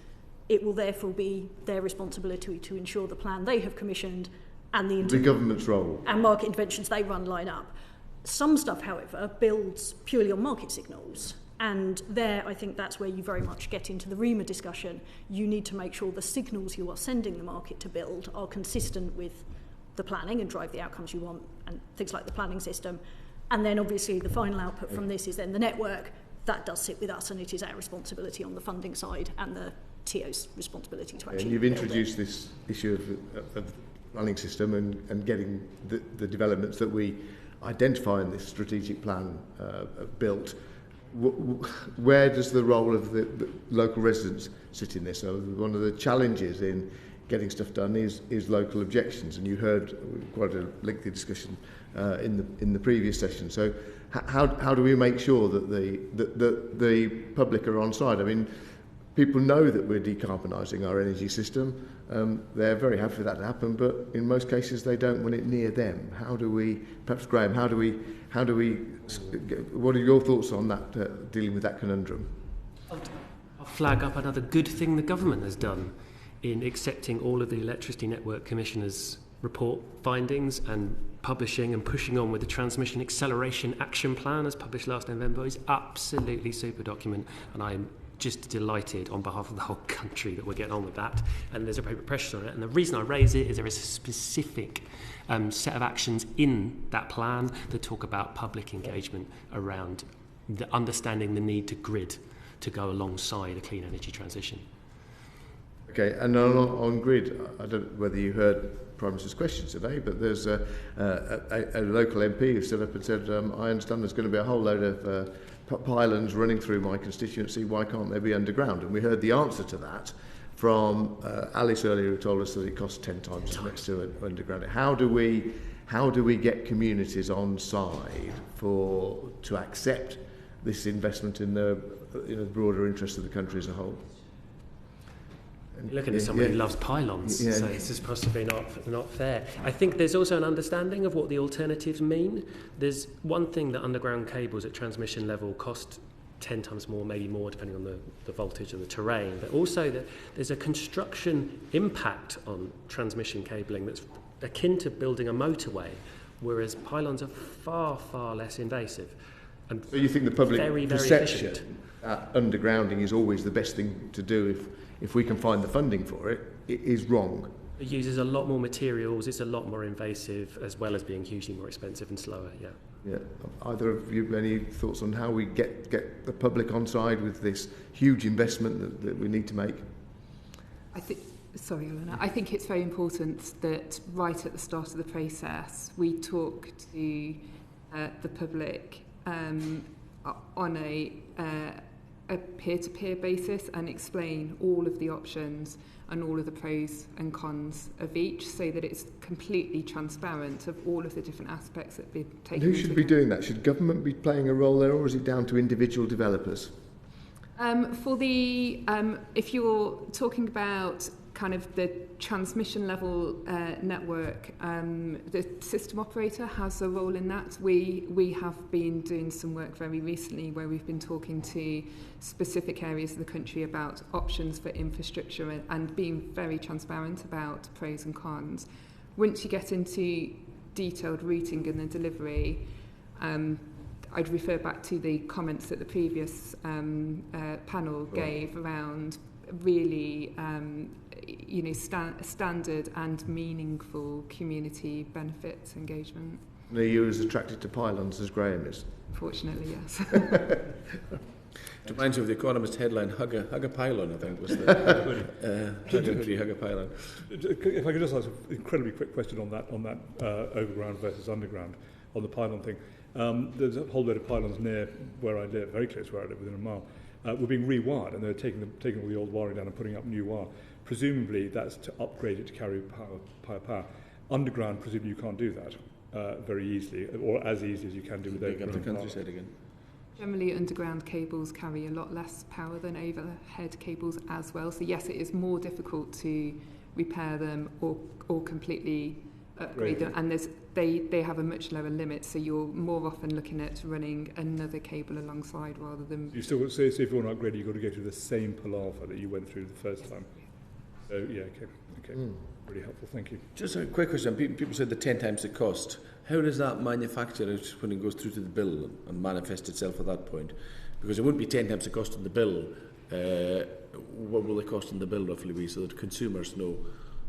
it will therefore be their responsibility to ensure the plan they have commissioned and the government's role and market interventions they run line up. Some stuff, however, builds purely on market signals. And there, I think that's where you very much get into the REMA discussion. You need to make sure the signals you are sending the market to build are consistent with the planning and drive the outcomes you want, and things like the planning system. And then, obviously, the final output from this is then the network. That does sit with us, and it is our responsibility on the funding side and the TO's responsibility to actually. And you've introduced this issue of the planning system and getting the developments that we identify in this strategic plan built. Where does the role of the local residents sit in this? So one of the challenges in getting stuff done is local objections, and you heard quite a lengthy discussion in the previous session. So how do we make sure that the public are on side? I mean, people know that we're decarbonising our energy system. They're very happy for that to happen, but in most cases they don't want it near them. How do we, perhaps Graham, how do we, what are your thoughts on that, dealing with that conundrum? I'll flag up another good thing the government has done in accepting all of the Electricity Network Commissioner's report findings and publishing and pushing on with the Transmission Acceleration Action Plan as published last November. Is absolutely super document, and I'm just delighted on behalf of the whole country that we're getting on with that, and there's appropriate pressure on it. And the reason I raise it is there is a specific set of actions in that plan that talk about public engagement around the understanding the need to grid to go alongside a clean energy transition. Okay, and on grid, I don't know whether you heard Prime Minister's questions today, but there's a local MP who stood up and said, I understand there's going to be a whole load of pylons running through my constituency, why can't they be underground? And we heard the answer to that from Alice earlier, who told us that it costs 10 times as much to underground it. How do we get communities on side to accept this investment in the broader interest of the country as a whole? You're looking at somebody who loves pylons, so this is possibly not fair. I think there's also an understanding of what the alternatives mean. There's one thing that underground cables at transmission level cost 10 times more, maybe more, depending on the voltage and the terrain, but also that there's a construction impact on transmission cabling that's akin to building a motorway, whereas pylons are far, far less invasive. And so you think the public very, very perception that undergrounding is always the best thing to do if we can find the funding for it, it is wrong? It uses a lot more materials, it's a lot more invasive, as well as being hugely more expensive and slower, Yeah. Either of you any thoughts on how we get the public on side with this huge investment that we need to make? Sorry, Eleanor. I think it's very important that right at the start of the process we talk to the public on a peer-to-peer basis and explain all of the options and all of the pros and cons of each, so that it's completely transparent of all of the different aspects that we're taking. And who should be doing that? Should government be playing a role there, or is it down to individual developers? If you're talking about kind of the transmission level network, the system operator has a role in that. We have been doing some work very recently where we've been talking to specific areas of the country about options for infrastructure and being very transparent about pros and cons. Once you get into detailed routing and the delivery, I'd refer back to the comments that the previous panel gave around really standard and meaningful community benefits engagement. Are you as attracted to pylons as Graham is? Fortunately, yes. It reminds me of the Economist headline, hug a pylon, I think, was the hug a pylon. If I could just ask an incredibly quick question on that overground versus underground, on the pylon thing. There's a whole load of pylons near where I live, very close to where I live, within a mile, were being rewired, and they're taking all the old wiring down and putting up new wire. Presumably that's to upgrade it to carry higher power. Underground, presumably you can't do that very easily, or as easy as you can do with overground. The countryside again. Generally, underground cables carry a lot less power than overhead cables as well. So yes, it is more difficult to repair them or completely upgrade them, and they have a much lower limit. So you're more often looking at running another cable alongside rather than. You still say if you want to upgrade, you've got to go through the same palaver that you went through the first time. So yeah, okay, really helpful. Thank you. Just a quick question. People said the 10 times the cost. How does that manufacture it when it goes through to the bill and manifest itself at that point? Because it wouldn't be 10 times the cost on the bill. What will the cost on the bill roughly be, so that consumers know?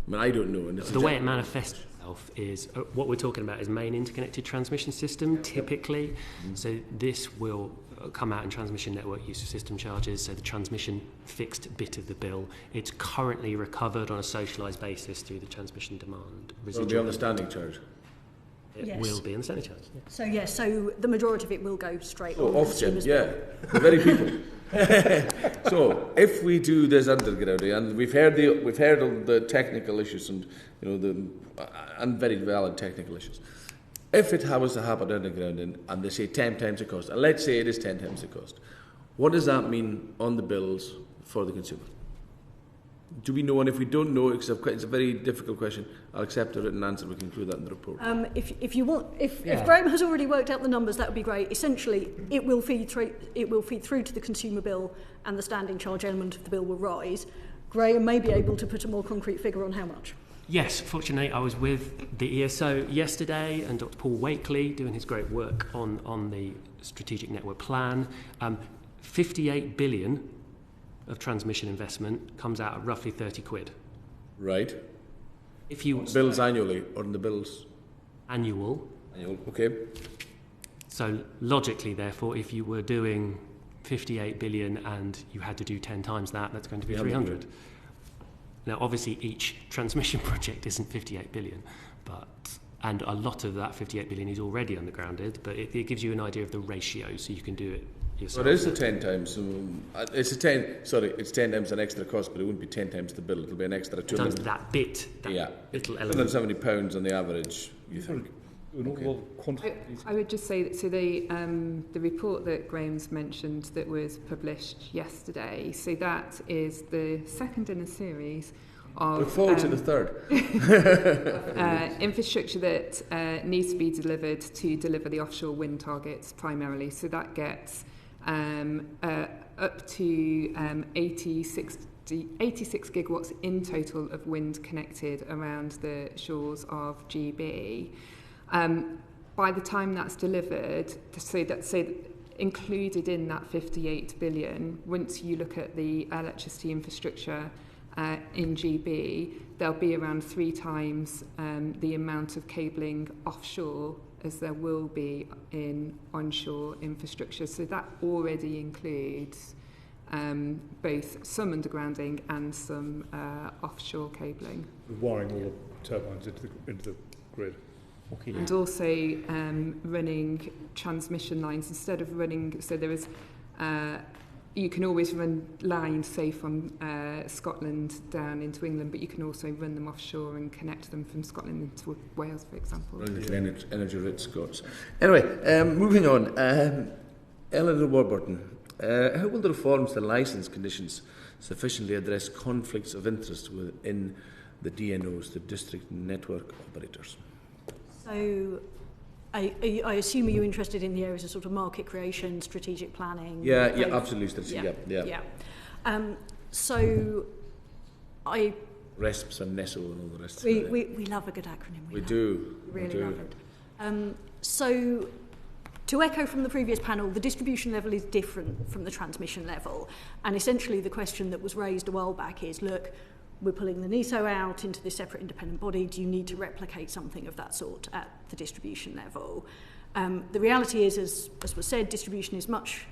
I mean, I don't know. And the way it manifests itself is what we're talking about is main interconnected transmission system, typically. Mm-hmm. So this will come out in transmission network use of system charges, so the transmission fixed bit of the bill. It's currently recovered on a socialised basis through the transmission demand residual. Will be on the standing charge? It will be on the standing charge. Yeah. So the majority of it will go straight on Ofgem, the very people. So if we do this undergrounding, and we've heard of the technical issues and and very valid technical issues. If it was to happen undergrounding and they say 10 times the cost, and let's say it is 10 times the cost, what does that mean on the bills for the consumer? Do we know? And if we don't know, it's a very difficult question, I'll accept a written answer. We can include that in the report. If Graham has already worked out the numbers, that would be great. Essentially, it will feed through to the consumer bill, and the standing charge element of the bill will rise. Graham may be able to put a more concrete figure on how much. Yes, fortunately, I was with the ESO yesterday and Dr. Paul Wakely doing his great work on the strategic network plan. 58 billion of transmission investment comes out at roughly 30 quid. Right. If you bills annually, or in the bills? Annual, okay. So logically, therefore, if you were doing 58 billion and you had to do 10 times that, that's going to be 300. Now, obviously, each transmission project isn't 58 billion, and a lot of that 58 billion is already undergrounded, but it gives you an idea of the ratio, so you can do it yourself. But it is a 10 times. It's 10 times an extra cost, but it wouldn't be 10 times the bill. It'll be an extra 2 times that bit. Little element. £170 on the average, you think? I would just say that the report that Graham's mentioned that was published yesterday, so that is the second in a series of look forward to the third. Infrastructure that needs to be delivered to deliver the offshore wind targets primarily. So that gets up to 86 gigawatts in total of wind connected around the shores of GB. By the time that's delivered, so included in that 58 billion, once you look at the electricity infrastructure in GB, there'll be around 3 times the amount of cabling offshore as there will be in onshore infrastructure. So that already includes both some undergrounding and some offshore cabling. Wiring all the turbines into the grid. Okay. And also running transmission lines instead of running. So there is, you can always run lines, say from Scotland down into England, but you can also run them offshore and connect them from Scotland into Wales, for example. Energy-rich Scots. Anyway, moving on. Eleanor Warburton, how will the reforms to licence conditions sufficiently address conflicts of interest within the DNOs, the district network operators? So I assume are you interested in the areas of sort of market creation, strategic planning? Yeah, absolutely. Yeah. So I... RESPs and NESO and all the rest. We love a good acronym. We do. Really love it. So to echo from the previous panel, the distribution level is different from the transmission level. And essentially the question that was raised a while back is, look, we're pulling the NESO out into this separate independent body. Do you need to replicate something of that sort at the distribution level? The reality is, as was said, distribution is much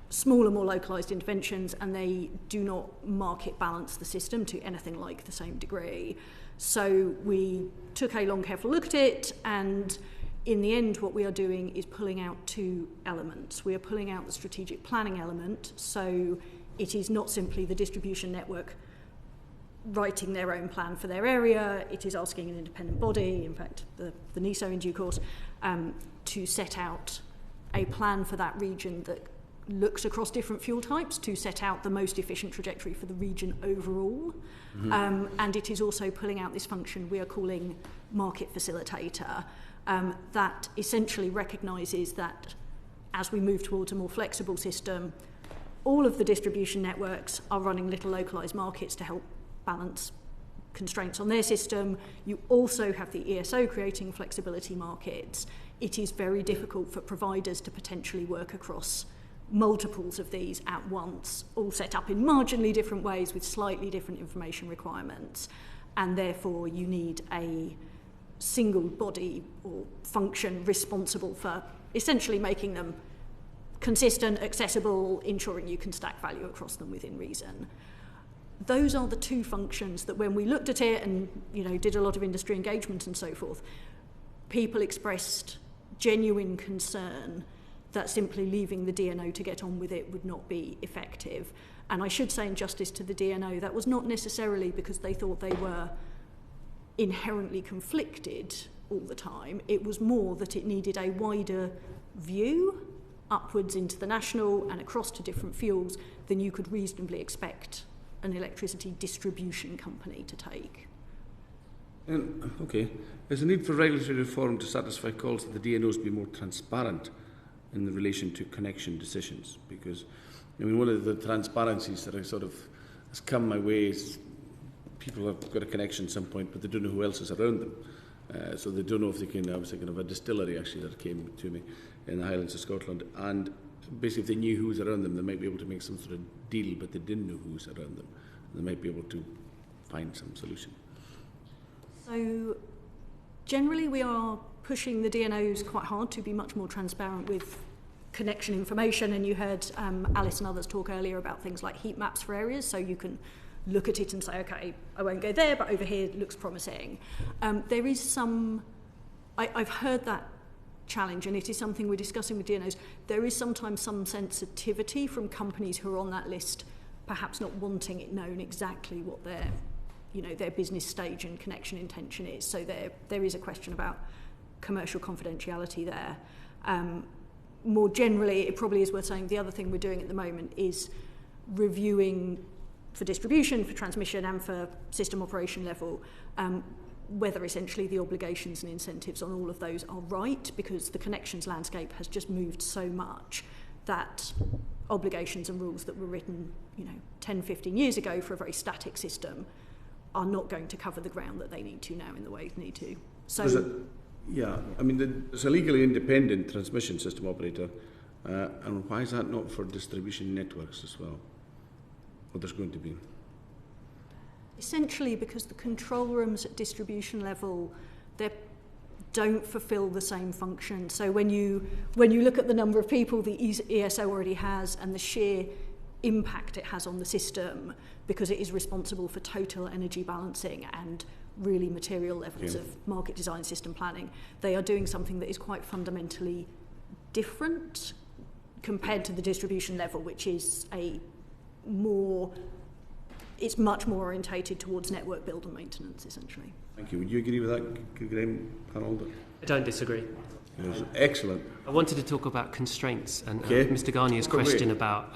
smaller, more localised interventions, and they do not market balance the system to anything like the same degree. So we took a long, careful look at it, and in the end, what we are doing is pulling out 2 elements. We are pulling out the strategic planning element, so it is not simply the distribution network writing their own plan for their area. It is asking an independent body, in fact the NESO in due course, to set out a plan for that region that looks across different fuel types to set out the most efficient trajectory for the region overall. Mm-hmm. And it is also pulling out this function we are calling market facilitator, that essentially recognises that as we move towards a more flexible system, all of the distribution networks are running little localised markets to help balance constraints on their system. You also have the ESO creating flexibility markets. It is very difficult for providers to potentially work across multiples of these at once, all set up in marginally different ways with slightly different information requirements. And therefore you need a single body or function responsible for essentially making them consistent, accessible, ensuring you can stack value across them within reason. Those are the 2 functions that when we looked at it and did a lot of industry engagement and so forth, people expressed genuine concern that simply leaving the DNO to get on with it would not be effective. And I should say in justice to the DNO, that was not necessarily because they thought they were inherently conflicted all the time. It was more that it needed a wider view upwards into the national and across to different fuels than you could reasonably expect an electricity distribution company to take. Okay. There's a need for regulatory reform to satisfy calls that the DNOs be more transparent in relation to connection decisions, because one of the transparencies that I sort of has come my way is people have got a connection at some point, but they don't know who else is around them. So they don't know if they can. I was thinking of a distillery actually that came to me in the Highlands of Scotland, and basically if they knew who was around them, they might be able to make some sort of deal, but they didn't know who was around them. They might be able to find some solution. So generally we are pushing the DNOs quite hard to be much more transparent with connection information, and you heard Alice and others talk earlier about things like heat maps for areas, so you can look at it and say, okay, I won't go there, but over here it looks promising. There is some, I've heard that challenge, and it is something we're discussing with DNOs. There is sometimes some sensitivity from companies who are on that list, perhaps not wanting it known exactly what their business stage and connection intention is. So there is a question about commercial confidentiality there. More generally, it probably is worth saying the other thing we're doing at the moment is reviewing for distribution, for transmission and for system operation level, whether essentially the obligations and incentives on all of those are right, because the connections landscape has just moved so much that obligations and rules that were written 10, 15 years ago for a very static system are not going to cover the ground that they need to now in the way they need to. So, there's a legally independent transmission system operator, and why is that not for distribution networks as well? Well, there's going to be. Essentially because the control rooms at distribution level, they don't fulfil the same function. So when you look at the number of people the ESO already has and the sheer impact it has on the system, because it is responsible for total energy balancing and really material levels of market design, system planning, they are doing something that is quite fundamentally different compared to the distribution level, which is it's much more orientated towards network build and maintenance, essentially. Thank you. Would you agree with that, Graham, Pannell? I don't disagree. Excellent. I wanted to talk about constraints and Mr. Garnier's question about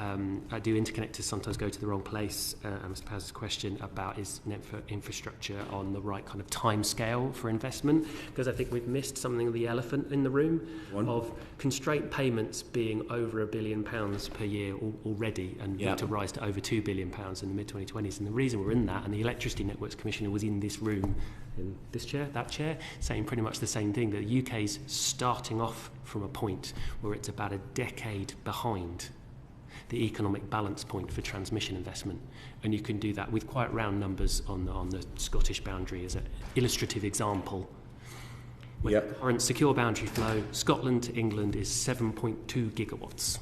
do interconnectors sometimes go to the wrong place, and Mr. Paz's question about is infrastructure on the right kind of time scale for investment, because I think we've missed something of the elephant in the room of constraint payments being over £1 billion per year already, and need to rise to over £2 billion in the mid-2020s. And the reason we're in that, and the Electricity Networks Commissioner was in this room, in this chair, that chair, saying pretty much the same thing, that the UK's starting off from a point where it's about a decade behind the economic balance point for transmission investment. And you can do that with quite round numbers on the Scottish boundary as an illustrative example. With current secure boundary flow, Scotland to England is 7.2 gigawatts.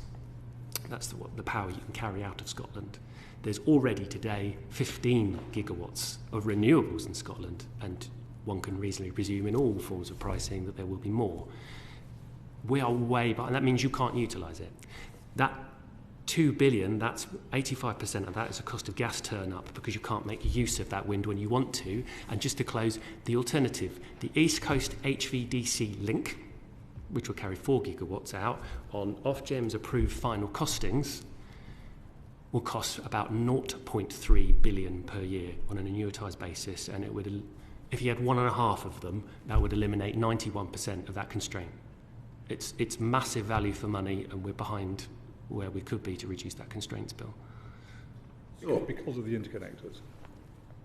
That's the power you can carry out of Scotland. There's already today 15 gigawatts of renewables in Scotland, and one can reasonably presume in all forms of pricing that there will be more. We are way behind, and that means you can't utilise it. That 2 billion, that's 85% of that is a cost of gas turn up, because you can't make use of that wind when you want to. And just to close, the alternative, the East Coast HVDC link, which will carry 4 gigawatts out on Ofgem's approved final costings, will cost about 0.3 billion per year on an annuitised basis, and it would, if you had 1.5 of them, that would eliminate 91% of that constraint. It's massive value for money, and we're behind where we could be to reduce that constraints bill. Because of the interconnectors.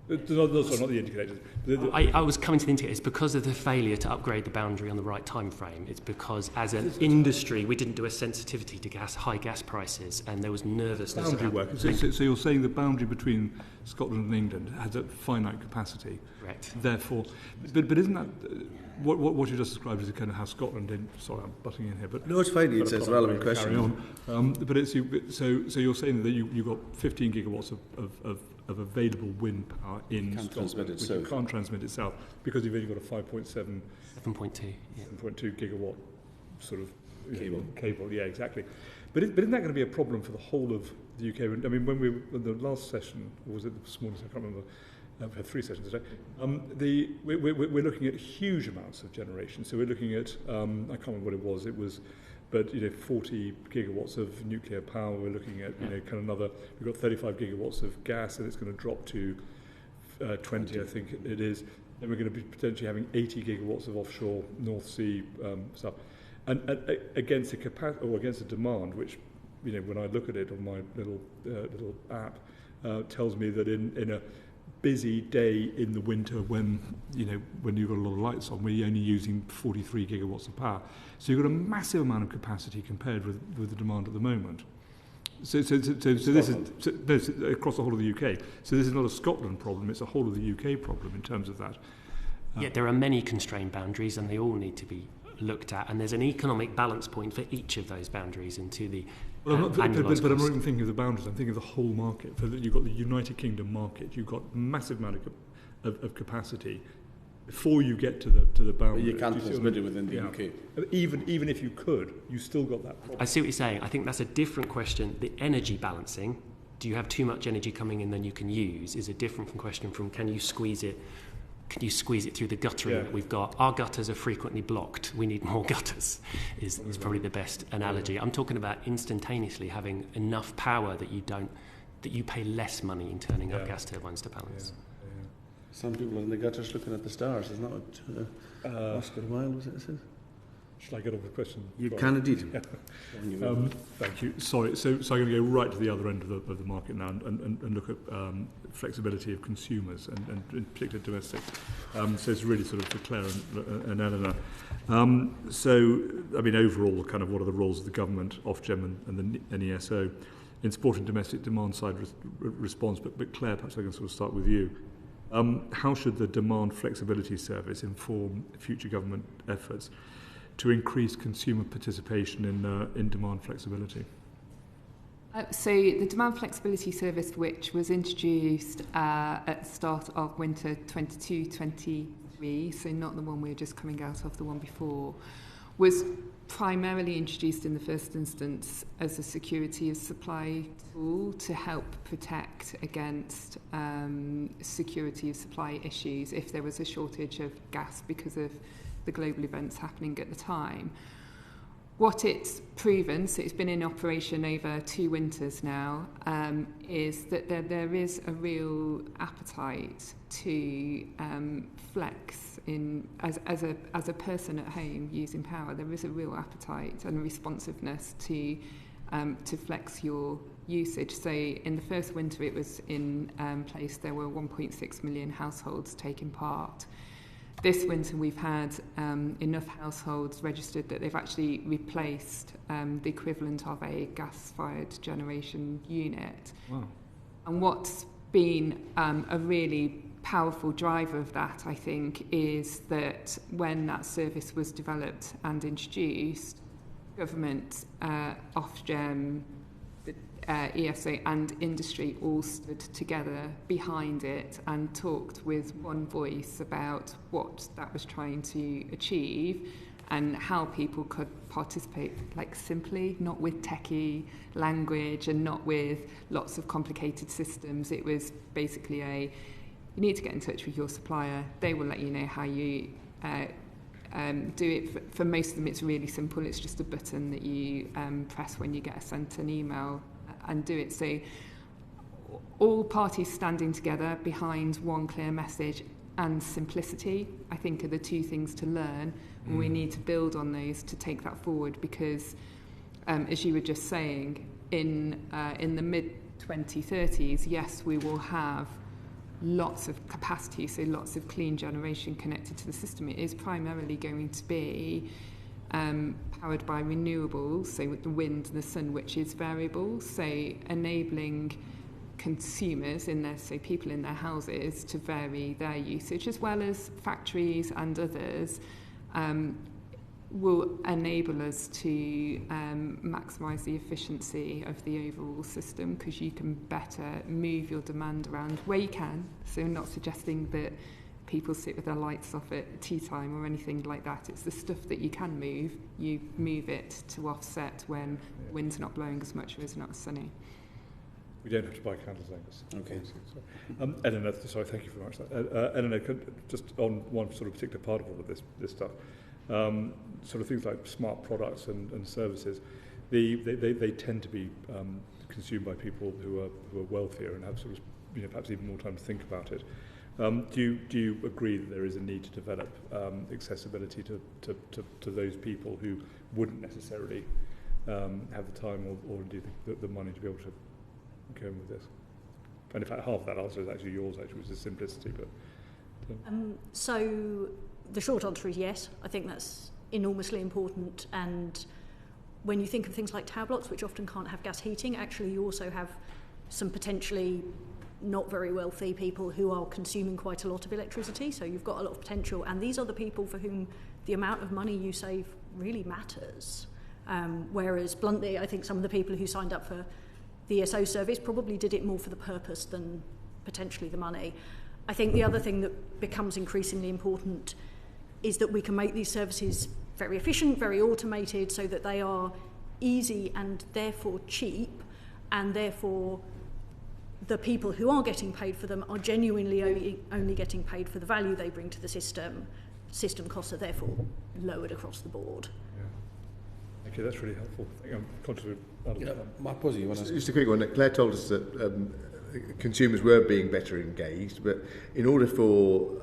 No, sorry, not the indicators. I was coming to the indicators because of the failure to upgrade the boundary on the right time frame. It's because, as an industry, we didn't do a sensitivity to high gas prices, and there was nervousness. Boundary work. So you're saying the boundary between Scotland and England has a finite capacity. Correct. Therefore, but isn't that what you just described is kind of how Scotland did? Sorry, I'm butting in here, but no, it's fine. It's a relevant question. But it's so you're saying that you've got 15 gigawatts of available wind power in Scotland, which you can't transmit it south because you've only got a 7.2 gigawatt sort of cable. Yeah, exactly. But isn't that going to be a problem for the whole of the UK? I mean, when we were in the last session, or was it this morning? I can't remember. We've had 3 sessions today. We're looking at huge amounts of generation. So we're looking at I can't remember what it was. It was But 40 gigawatts of nuclear power. We're looking at kind of another. We've got 35 gigawatts of gas, and it's going to drop to 20, I think it is. Then we're going to be potentially having 80 gigawatts of offshore North Sea stuff, and against the demand, which when I look at it on my little app, tells me that in a busy day in the winter when you've got a lot of lights on, we're only using 43 gigawatts of power. So you've got a massive amount of capacity compared with the demand at the moment. So this is across the whole of the UK. So this is not a Scotland problem; it's a whole of the UK problem in terms of that. Yeah, there are many constrained boundaries, and they all need to be looked at. And there's an economic balance point for each of those boundaries into the. But I'm not even thinking of the boundaries. I'm thinking of the whole market. You've got the United Kingdom market. You've got massive amount of capacity before you get to the boundary. But you can't transmit it within the UK. Even if you could, you still got that problem. I see what you're saying. I think that's a different question. The energy balancing, do you have too much energy coming in than you can use, is a different question from can you squeeze it through the guttering that we've got. Our gutters are frequently blocked. We need more gutters, is probably the best analogy. I'm talking about instantaneously having enough power that you pay less money in turning up gas turbines to balance. Some people in the gutters looking at the stars, isn't that what Oscar Wilde was it? Should I get on with the question? You can indeed. Thank you. Sorry, so I'm going to go right to the other end of the market now and look at flexibility of consumers and in particular domestic. So it's really sort of for Claire and Eleanor. So, I mean, overall, kind of what are the roles of the government, Ofgem and the NESO in supporting domestic demand side response? But Claire, perhaps I can sort of start with you. How should the Demand Flexibility Service inform future government efforts to increase consumer participation in demand flexibility? So the Demand Flexibility Service, which was introduced at the start of winter 22-23, so not the one we were just coming out of, the one before, was primarily introduced in the first instance as a security of supply tool to help protect against security of supply issues if there was a shortage of gas because of the global events happening at the time. What it's proven, so it's been in operation over 2 winters now, is that there is a real appetite to flex in as a person at home using power. There is a real appetite and a responsiveness to flex your usage. So in the first winter it was in place, there were 1.6 million households taking part. This winter we've had enough households registered that they've actually replaced the equivalent of a gas-fired generation unit. Wow. And what's been a really powerful driver of that, I think, is that when that service was developed and introduced, government, Ofgem, ESA and industry all stood together behind it and talked with one voice about what that was trying to achieve and how people could participate, like simply, not with techie language and not with lots of complicated systems. It was basically you need to get in touch with your supplier. They will let you know how you do it. For most of them, it's really simple. It's just a button that you press when you get sent an email and do it. So all parties standing together behind one clear message and simplicity, I think, are the 2 things to learn. And we need to build on those to take that forward because, as you were just saying, in the mid-2030s, yes, we will have lots of capacity, so lots of clean generation connected to the system. It is primarily going to be powered by renewables, so with the wind and the sun, which is variable, so enabling consumers people in their houses to vary their usage, as well as factories and others, will enable us to maximise the efficiency of the overall system because you can better move your demand around where you can. So I'm not suggesting that people sit with their lights off at tea time or anything like that. It's the stuff that you can move. You move it to offset when the wind's not blowing as much or it's not sunny. We don't have to buy candles, Angus. Okay. Eleanor, sorry, thank you very much. Eleanor, just on one sort of particular part of all of this stuff, sort of things like smart products and services, they tend to be consumed by people who are wealthier and have sort of, perhaps even more time to think about it. Do you agree that there is a need to develop accessibility to those people who wouldn't necessarily have the time or indeed the money to be able to go in with this? And in fact, half of that answer is actually yours, which is simplicity. But so the short answer is yes. I think that's enormously important. And when you think of things like tower blocks, which often can't have gas heating, actually you also have some potentially not very wealthy people who are consuming quite a lot of electricity. So you've got a lot of potential. And these are the people for whom the amount of money you save really matters. Whereas bluntly, I think some of the people who signed up for the ESO service probably did it more for the purpose than potentially the money. I think the other thing that becomes increasingly important is that we can make these services very efficient, very automated, so that they are easy and therefore cheap, and therefore the people who are getting paid for them are genuinely only getting paid for the value they bring to the system. System costs are therefore lowered across the board. Yeah. Okay, that's really helpful. I'm conscious of Mark Posey, you want to... Just a quick one. Claire told us that consumers were being better engaged, but in order for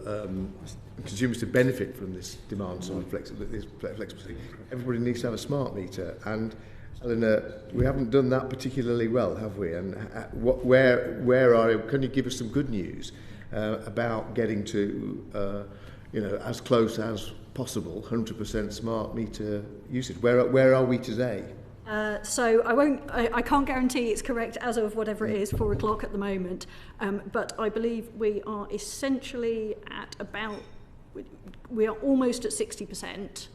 consumers to benefit from this demand side flexibility, everybody needs to have a smart meter. And Eleanor, we haven't done that particularly well, have we? And where are? Can you give us some good news about getting to as close as possible 100% smart meter usage? Where are we today? So I can't guarantee it's correct as of whatever it is, 4 o'clock at the moment, but I believe we are essentially at we are almost at 60%.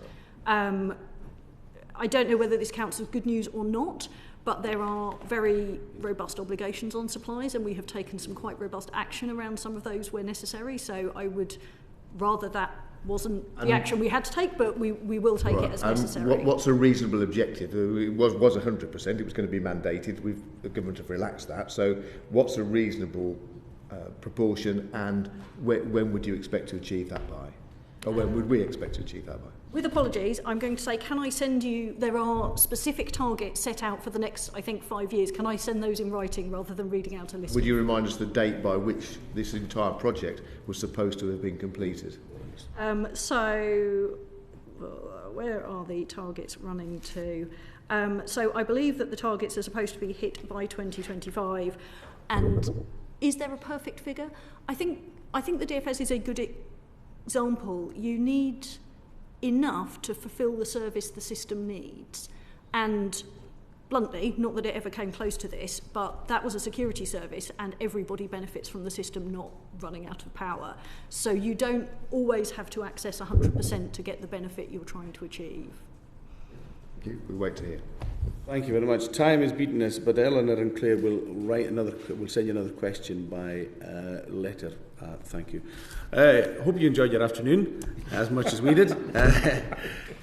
I don't know whether this counts as good news or not, but there are very robust obligations on suppliers, and we have taken some quite robust action around some of those where necessary, so I would rather that wasn't the action we had to take, but we will take it as necessary. What's a reasonable objective? It was 100%, it was going to be mandated. The government have relaxed that. So what's a reasonable proportion, and when would you expect to achieve that by? Or when would we expect to achieve that by? With apologies, I'm going to say, can I send you, there are specific targets set out for the next, I think, 5 years. Can I send those in writing rather than reading out a list? Would you remind us the date by which this entire project was supposed to have been completed? So where are the targets running to? So I believe that the targets are supposed to be hit by 2025. And is there a perfect figure? I think the DFS is a good example. You need enough to fulfil the service the system needs. And bluntly, not that it ever came close to this, but that was a security service and everybody benefits from the system not running out of power. So you don't always have to access 100% to get the benefit you're trying to achieve. Thank you. We'll wait to hear. Thank you very much. Time has beaten us, but Eleanor and Claire will send you another question by letter. Thank you. Hope you enjoyed your afternoon as much as we did.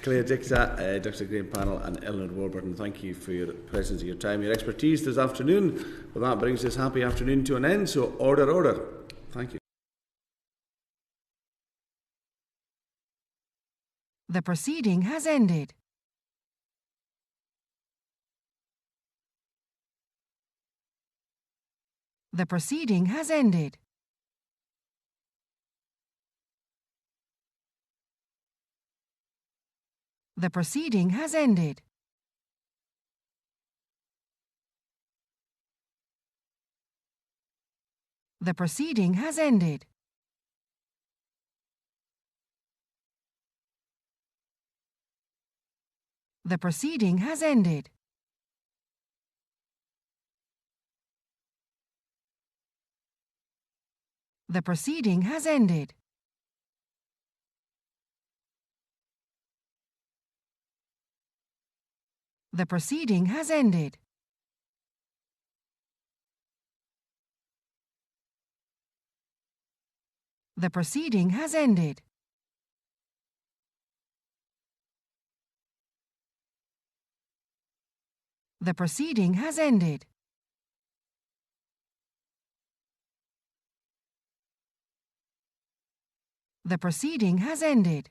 Claire Dykta, Dr. Graham Pannell and Eleanor Warburton, thank you for your presence and your time, your expertise this afternoon. Well, that brings this happy afternoon to an end, so order. Thank you. The proceeding has ended. The proceeding has ended. The proceeding has ended. The proceeding has ended. The proceeding has ended. The proceeding has ended. The proceeding has ended. The proceeding has ended. The proceeding has ended. The proceeding has ended.